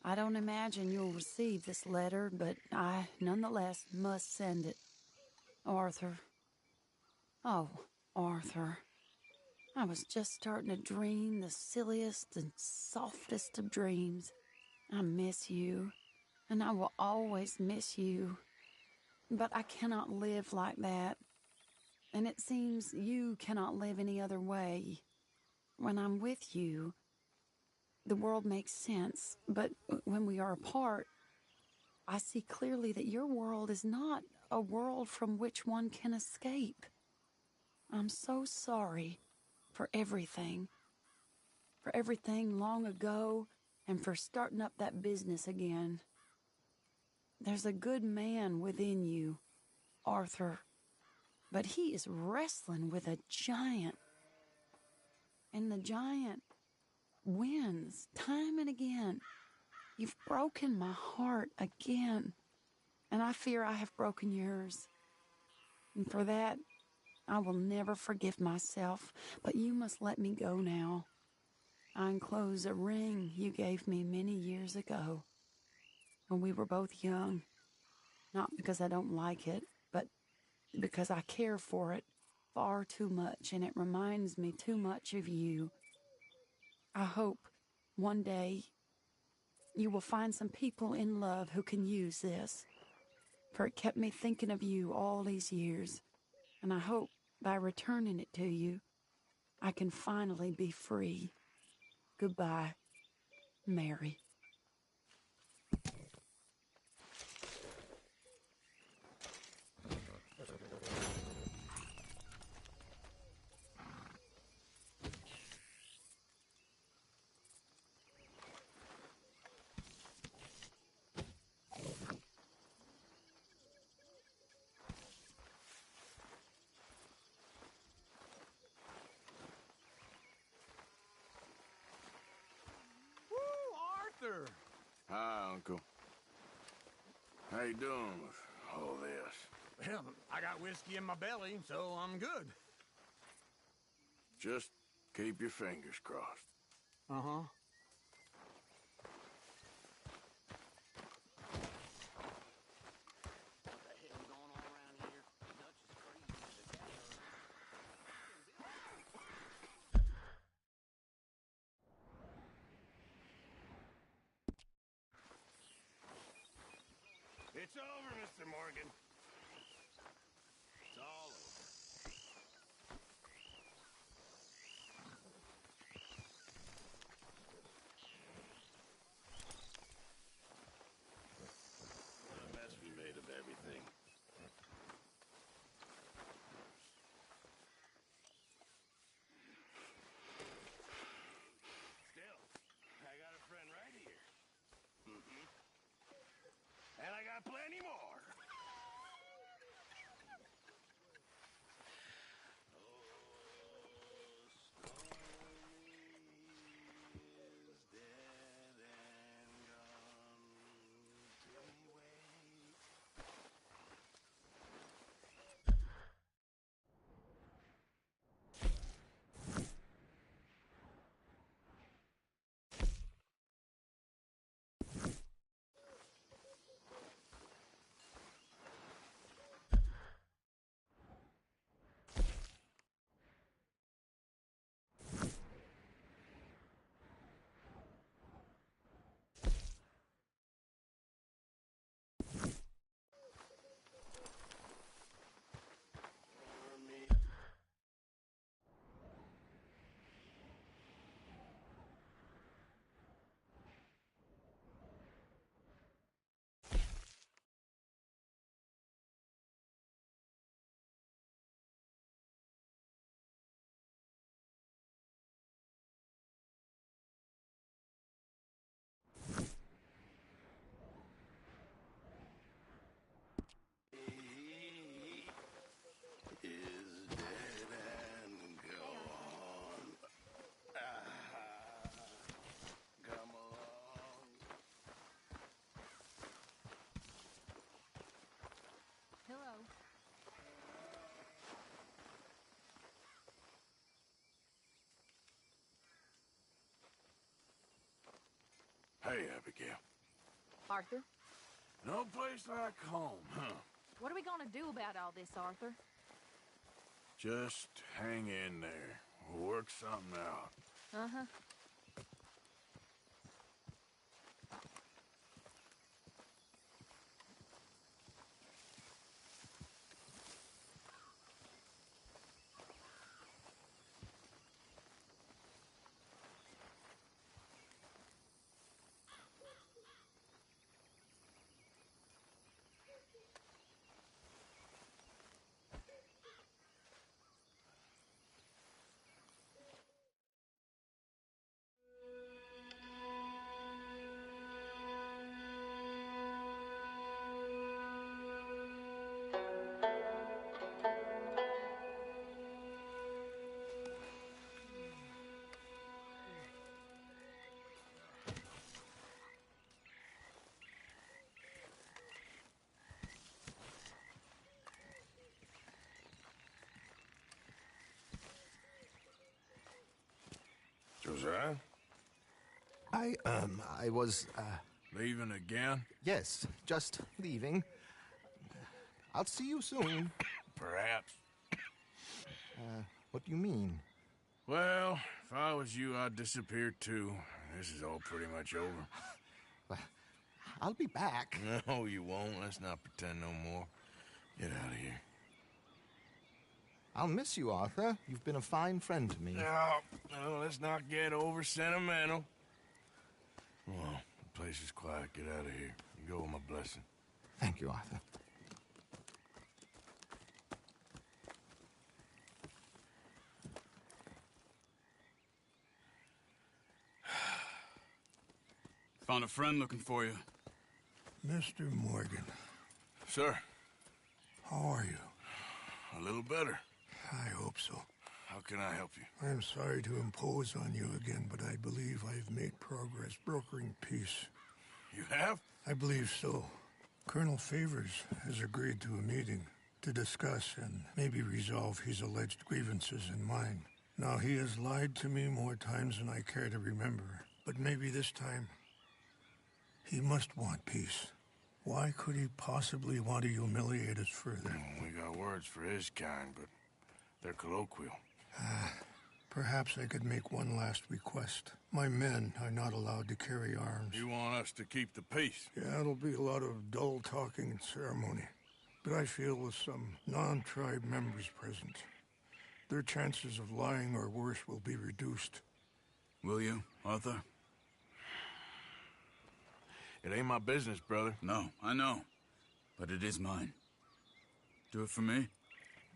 [SPEAKER 20] I don't imagine you'll receive this letter, but I, nonetheless, must send it. Arthur. Oh, Arthur. I was just starting to dream the silliest and softest of dreams. I miss you, and I will always miss you. But I cannot live like that. And it seems you cannot live any other way. When I'm with you, the world makes sense. But when we are apart, I see clearly that your world is not a world from which one can escape. I'm so sorry for everything. For everything long ago, and for starting up that business again. There's a good man within you, Arthur. But he is wrestling with a giant. And the giant wins time and again. You've broken my heart again. And I fear I have broken yours. And for that, I will never forgive myself. But you must let me go now. I enclose a ring you gave me many years ago, when we were both young. Not because I don't like it, but because I care for it far too much, and it reminds me too much of you. I hope one day you will find some people in love who can use this, for it kept me thinking of you all these years, and I hope by returning it to you, I can finally be free. Goodbye, Mary.
[SPEAKER 2] Arthur!
[SPEAKER 1] Hi, Uncle. How you doing with all this?
[SPEAKER 2] Well, I got whiskey in my belly, so I'm good.
[SPEAKER 1] Just keep your fingers crossed.
[SPEAKER 2] Uh-huh.
[SPEAKER 17] It's over, Mr. Morgan. It's all over. What a mess we made of everything. Still, I got a friend right here. And I got plenty more.
[SPEAKER 1] Abigail.
[SPEAKER 13] Arthur,
[SPEAKER 1] No place like home, huh?
[SPEAKER 13] what are we gonna do about all this, Arthur?
[SPEAKER 1] Just hang in there. We'll work something out.
[SPEAKER 13] Uh-huh.
[SPEAKER 1] Josiah?
[SPEAKER 7] I was,
[SPEAKER 1] Leaving again?
[SPEAKER 7] Yes, just leaving. I'll see you soon.
[SPEAKER 1] Perhaps.
[SPEAKER 7] What do you mean?
[SPEAKER 1] Well, if I was you, I'd disappear too. This is all pretty much over.
[SPEAKER 7] I'll be back.
[SPEAKER 1] No, you won't. Let's not pretend no more. Get out of here.
[SPEAKER 7] I'll miss you, Arthur. You've been a fine friend to me.
[SPEAKER 1] No, let's not get over sentimental. Well, the place is quiet. Get out of here. You go with my blessing.
[SPEAKER 7] Thank you, Arthur.
[SPEAKER 10] Found a friend looking for you.
[SPEAKER 11] Mr. Morgan.
[SPEAKER 1] Sir.
[SPEAKER 11] How are you?
[SPEAKER 1] A little better.
[SPEAKER 11] I hope so.
[SPEAKER 1] How can I help you?
[SPEAKER 11] I'm sorry to impose on you again, but I believe I've made progress brokering peace.
[SPEAKER 1] You have?
[SPEAKER 11] I believe so. Colonel Favors has agreed to a meeting to discuss and maybe resolve his alleged grievances and mine. Now, he has lied to me more times than I care to remember, but maybe this time he must want peace. Why could he possibly want to humiliate us further?
[SPEAKER 1] We got words for his kind, but they're colloquial.
[SPEAKER 11] Perhaps I could make one last request. My men are not allowed to carry arms.
[SPEAKER 1] You want us to keep the peace?
[SPEAKER 11] Yeah, it'll be a lot of dull talking and ceremony. But I feel with some non-tribe members present, their chances of lying or worse will be reduced.
[SPEAKER 10] Will you, Arthur?
[SPEAKER 1] It ain't my business, brother.
[SPEAKER 10] No, I know. But it is mine. Do it for me?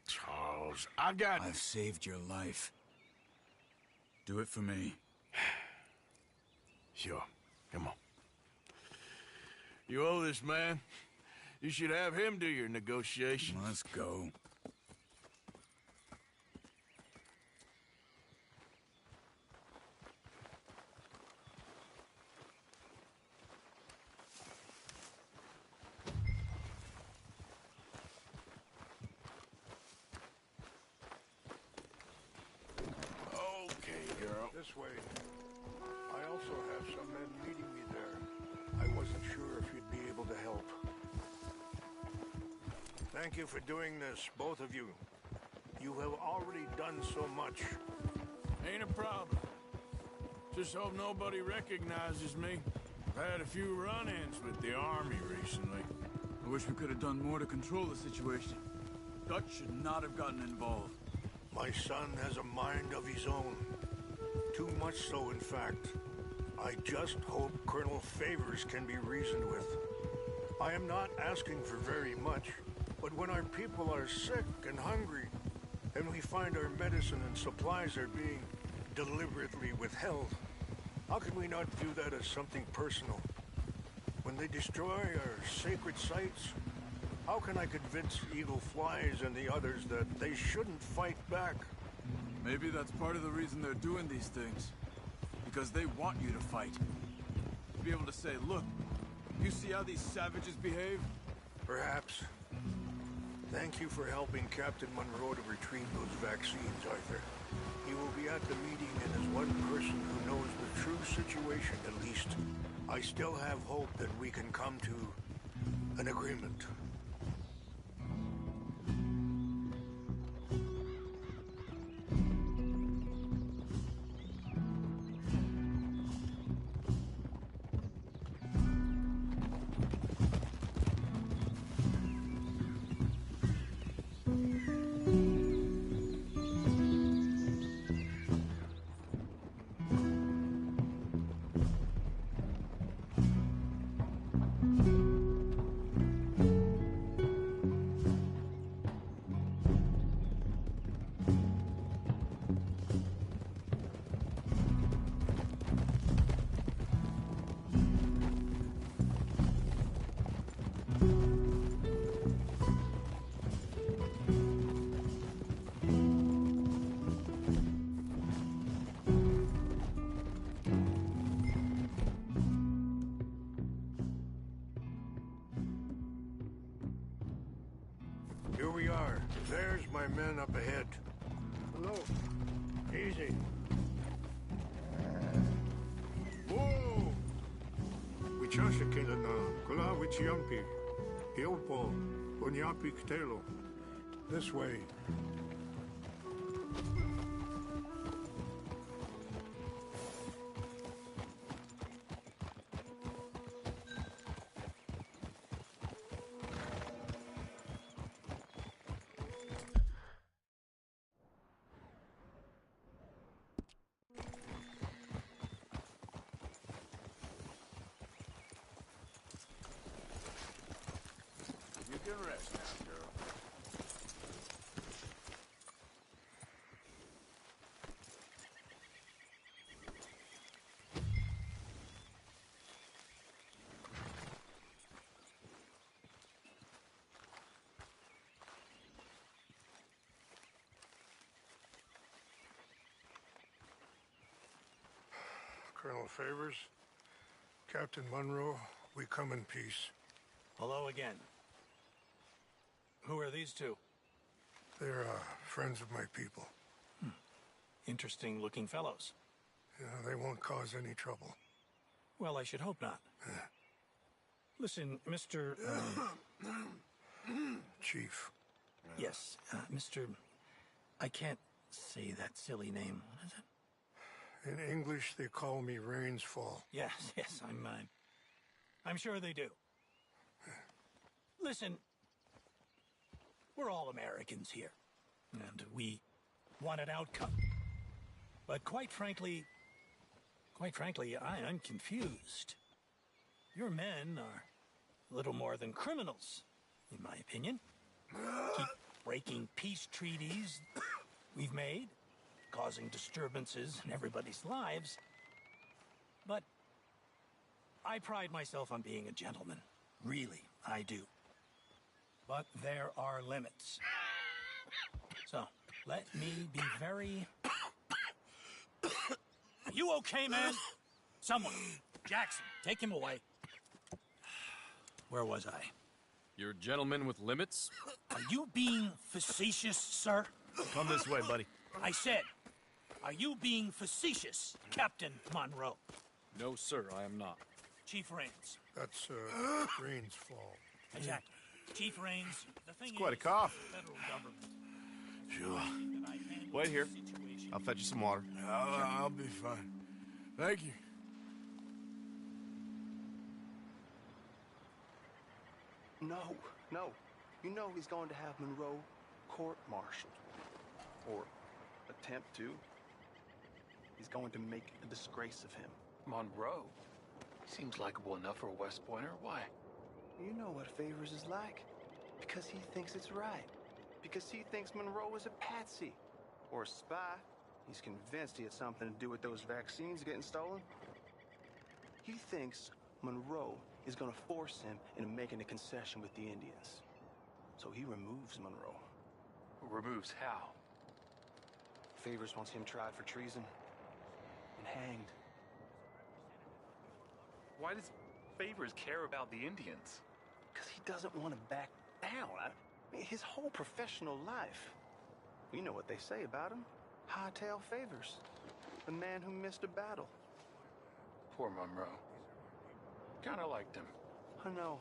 [SPEAKER 1] Charles,
[SPEAKER 10] I've saved your life. Do it for me.
[SPEAKER 1] Sure. Come on. You owe this man. You should have him do your negotiations.
[SPEAKER 10] Let's go.
[SPEAKER 11] This way. I also have some men meeting me there. I wasn't sure if you'd be able to help. Thank you for doing this, both of you. You have already done so much.
[SPEAKER 1] Ain't a problem. Just hope nobody recognizes me. I've had a few run-ins with the army recently.
[SPEAKER 10] I wish we could have done more to control the situation. Dutch should not have gotten involved.
[SPEAKER 11] My son has a mind of his own. Too much so, in fact. I just hope Colonel Favors can be reasoned with. I am not asking for very much, but when our people are sick and hungry, and we find our medicine and supplies are being deliberately withheld, how can we not view that as something personal? When they destroy our sacred sites, how can I convince Eagle Flies and the others that they shouldn't fight back?
[SPEAKER 10] Maybe that's part of the reason they're doing these things. Because they want you to fight. To be able to say, look, you see how these savages behave?
[SPEAKER 11] Perhaps. Thank you for helping Captain Monroe to retrieve those vaccines, Arthur. He will be at the meeting and is one person who knows the true situation, at least.
[SPEAKER 4] I still have hope that we can come to an agreement. Here we are. There's my men up ahead. Hello. Easy. Whoa! Wichashakilana, Kula Wichiampi, Hiopo, Bunyapi Ktelo. This way.
[SPEAKER 1] You can rest now, girl.
[SPEAKER 4] Colonel Favors, Captain Monroe, we come in peace.
[SPEAKER 12] Hello again. Who are these two?
[SPEAKER 4] They're friends of my people.
[SPEAKER 12] Interesting looking fellows.
[SPEAKER 4] Yeah, they won't cause any trouble.
[SPEAKER 12] Well, I should hope not. Listen, Mr.
[SPEAKER 4] Chief.
[SPEAKER 12] Yes, Mr. I can't say that silly name. What is it?
[SPEAKER 4] In English, they call me Rainsfall.
[SPEAKER 12] Yes, I'm sure they do. Listen, we're all Americans here, and we want an outcome. But quite frankly, I'm confused. Your men are a little more than criminals, in my opinion. Keep breaking peace treaties we've made, causing disturbances in everybody's lives. But I pride myself on being a gentleman. Really, I do. But there are limits. So, let me be very... Are you okay, man? Someone. Jackson, take him away. Where was I?
[SPEAKER 18] You're a gentleman with limits?
[SPEAKER 12] Are you being facetious, sir?
[SPEAKER 18] Come this way, buddy.
[SPEAKER 12] I said, are you being facetious, Captain Monroe?
[SPEAKER 18] No, sir, I am not.
[SPEAKER 12] Chief Rains.
[SPEAKER 4] That's, Rains' fault.
[SPEAKER 12] Exactly. Chief Rains, the thing
[SPEAKER 22] It's quite a
[SPEAKER 12] is,
[SPEAKER 22] cough.
[SPEAKER 12] federal government.
[SPEAKER 22] Sure. Wait here. I'll fetch you some water.
[SPEAKER 1] I'll be fine. Thank you.
[SPEAKER 2] No. You know he's going to have Monroe court-martialed. Or attempt to. He's going to make a disgrace of him.
[SPEAKER 23] Monroe? Seems likable enough for a West Pointer. Why?
[SPEAKER 2] You know what Favors is like. Because he thinks it's right. Because he thinks Monroe is a patsy. Or a spy. He's convinced he had something to do with those vaccines getting stolen. He thinks Monroe is going to force him into making a concession with the Indians. So he removes Monroe.
[SPEAKER 23] Removes how?
[SPEAKER 2] Favors wants him tried for treason and hanged.
[SPEAKER 23] Why does Favors care about the Indians?
[SPEAKER 2] Because he doesn't want to back down. I mean, his whole professional life. You know what they say about him. Hightail Favors. The man who missed a battle.
[SPEAKER 23] Poor Monroe. Kind of liked him.
[SPEAKER 2] I know.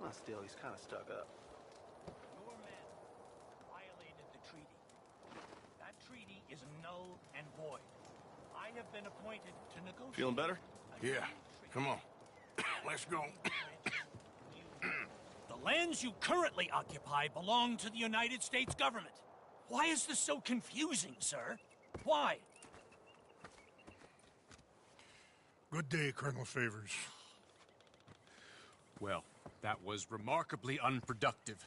[SPEAKER 2] Well, still, he's kind of stuck up.
[SPEAKER 12] Your men violated the treaty. That treaty is null and void. I have been appointed to negotiate.
[SPEAKER 1] Feeling better? Yeah. Come on. Let's go.
[SPEAKER 12] The lands you currently occupy belong to the United States government. Why is this so confusing, sir? Why?
[SPEAKER 11] Good day, Colonel Favors.
[SPEAKER 18] Well, that was remarkably unproductive.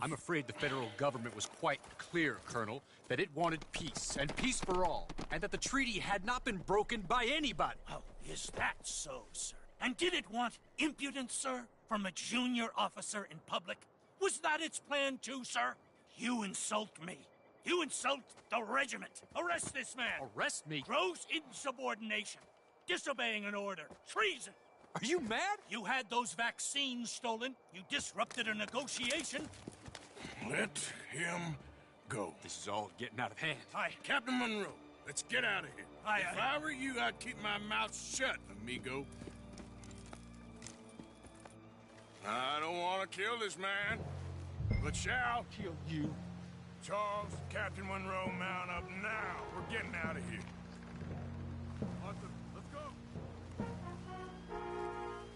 [SPEAKER 18] I'm afraid the federal government was quite clear, Colonel, that it wanted peace, and peace for all, and that the treaty had not been broken by anybody.
[SPEAKER 12] Oh, is that so, sir? And did it want impudence, sir, from a junior officer in public? Was that its plan too, sir? You insult me. You insult the regiment. Arrest this man.
[SPEAKER 18] Arrest me?
[SPEAKER 12] Gross insubordination. Disobeying an order. Treason.
[SPEAKER 18] Are you mad?
[SPEAKER 12] You had those vaccines stolen. You disrupted a negotiation.
[SPEAKER 1] Let him go.
[SPEAKER 18] This is all getting out of hand.
[SPEAKER 12] Aye.
[SPEAKER 1] Captain Monroe, let's get out of here.
[SPEAKER 12] Aye,
[SPEAKER 1] if
[SPEAKER 12] aye.
[SPEAKER 1] I were you, I'd keep my mouth shut, amigo. I don't want to kill this man, but shall
[SPEAKER 18] kill you.
[SPEAKER 1] Charles, Captain Monroe, mount up now. We're getting out of here.
[SPEAKER 10] Arthur, let's go.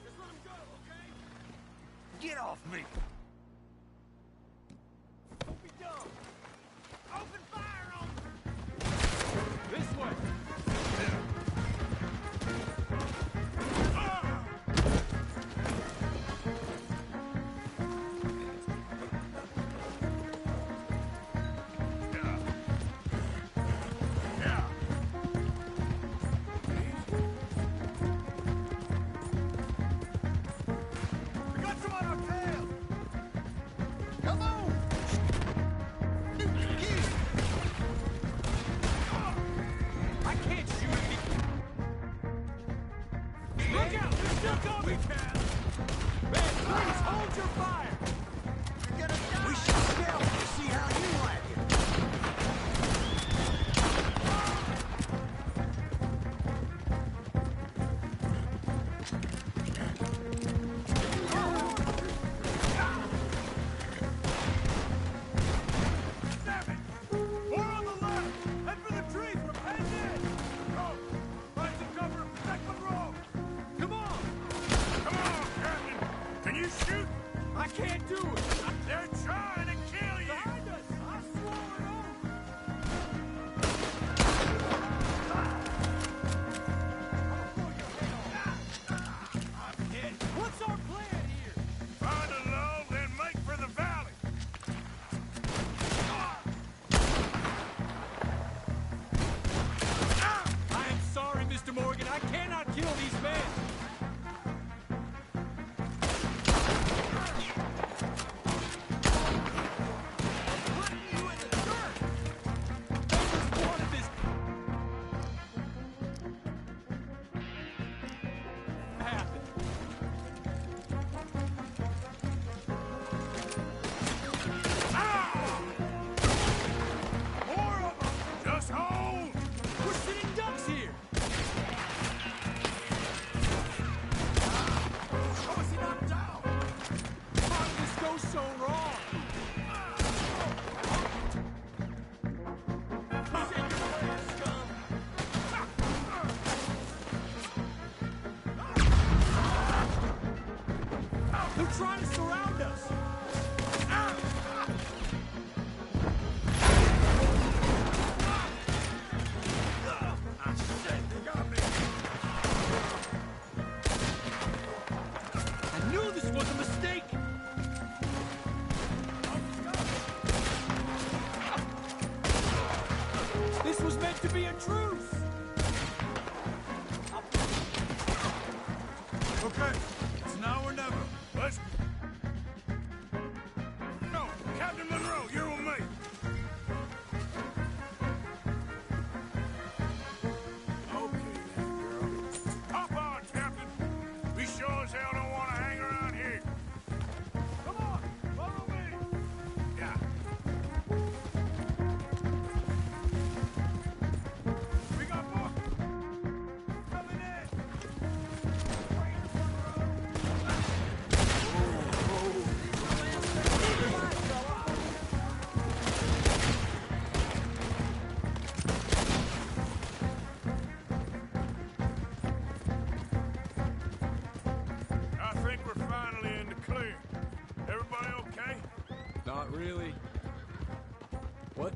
[SPEAKER 1] Just let him go, okay?
[SPEAKER 12] Get off me.
[SPEAKER 1] Don't be dumb. Open fire on
[SPEAKER 18] This way.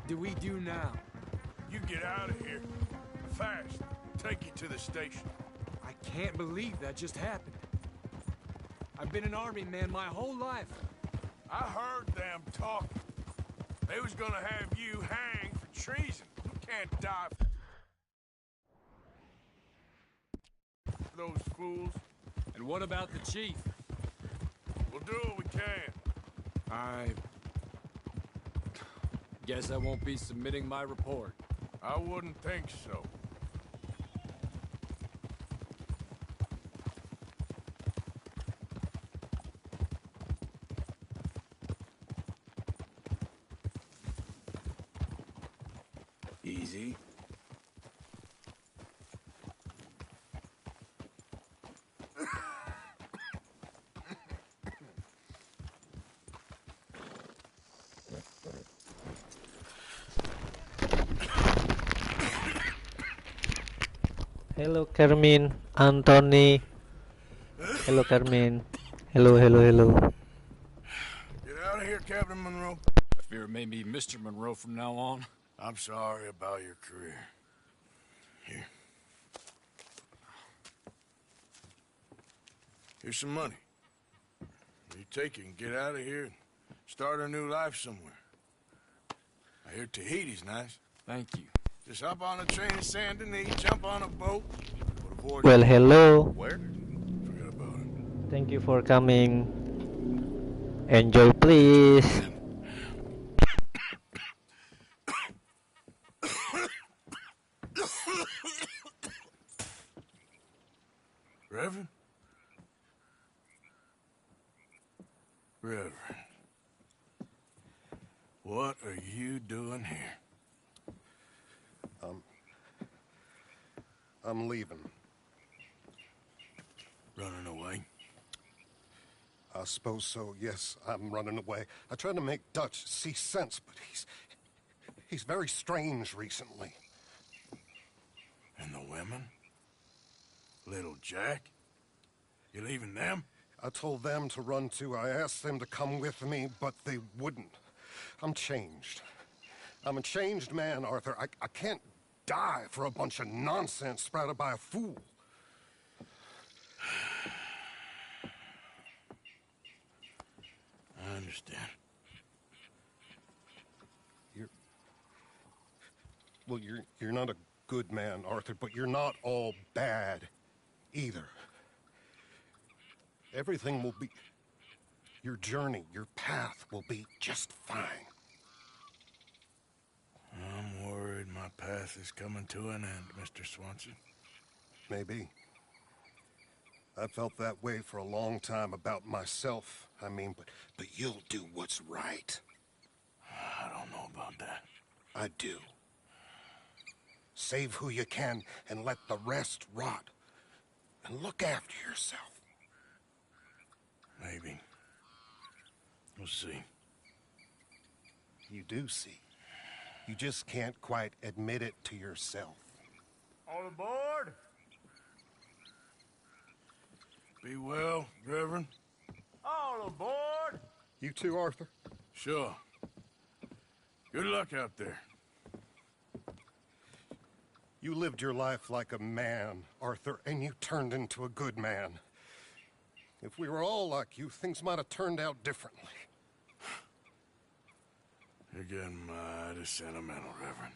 [SPEAKER 10] do we do now?
[SPEAKER 1] You get out of here. Fast. Take you to the station.
[SPEAKER 10] I can't believe that just happened. I've been an army man my whole life.
[SPEAKER 1] I heard them talking. They was gonna have you hanged for treason. You can't die for those fools.
[SPEAKER 10] And what about the chief?
[SPEAKER 1] We'll do what we can.
[SPEAKER 10] I guess I won't be submitting my report.
[SPEAKER 1] I wouldn't think so.
[SPEAKER 10] Easy.
[SPEAKER 3] Hello, Carmine, Anthony. Hello, Carmine. Hello, hello, hello.
[SPEAKER 1] Get out of here, Captain Monroe.
[SPEAKER 18] I fear it may be Mr. Monroe from now on.
[SPEAKER 1] I'm sorry about your career. Here. Here's some money. You take it and get out of here and start a new life somewhere. I hear Tahiti's nice.
[SPEAKER 18] Thank you.
[SPEAKER 1] Just hop on a train to Saint Denis, jump on a boat.
[SPEAKER 3] Well, hello.
[SPEAKER 1] Where? Forget about it.
[SPEAKER 3] Thank you for coming. Enjoy, please.
[SPEAKER 1] Reverend? Reverend. What are you doing here?
[SPEAKER 9] I'm leaving.
[SPEAKER 1] Running away?
[SPEAKER 9] I suppose so, yes, I'm running away. I tried to make Dutch see sense, but he's very strange recently.
[SPEAKER 1] And the women? Little Jack? You leaving them?
[SPEAKER 9] I told them to run too. I asked them to come with me, but they wouldn't. I'm changed. I'm a changed man, Arthur. I can't die for a bunch of nonsense sprouted by a fool.
[SPEAKER 1] I understand.
[SPEAKER 9] You're not a good man, Arthur, but you're not all bad either. Everything will be... Your journey, your path will be just fine.
[SPEAKER 1] I'm worried my path is coming to an end, Mr. Swanson.
[SPEAKER 9] Maybe. I felt that way for a long time about myself. I mean, but you'll do what's right.
[SPEAKER 1] I don't know about that.
[SPEAKER 9] I do. Save who you can and let the rest rot. And look after yourself.
[SPEAKER 1] Maybe. We'll see.
[SPEAKER 9] You do see. You just can't quite admit it to yourself.
[SPEAKER 1] All aboard! Be well, Reverend. All aboard!
[SPEAKER 9] You too, Arthur?
[SPEAKER 1] Sure. Good luck out there.
[SPEAKER 9] You lived your life like a man, Arthur, and you turned into a good man. If we were all like you, things might have turned out differently.
[SPEAKER 1] You're getting mighty sentimental, Reverend.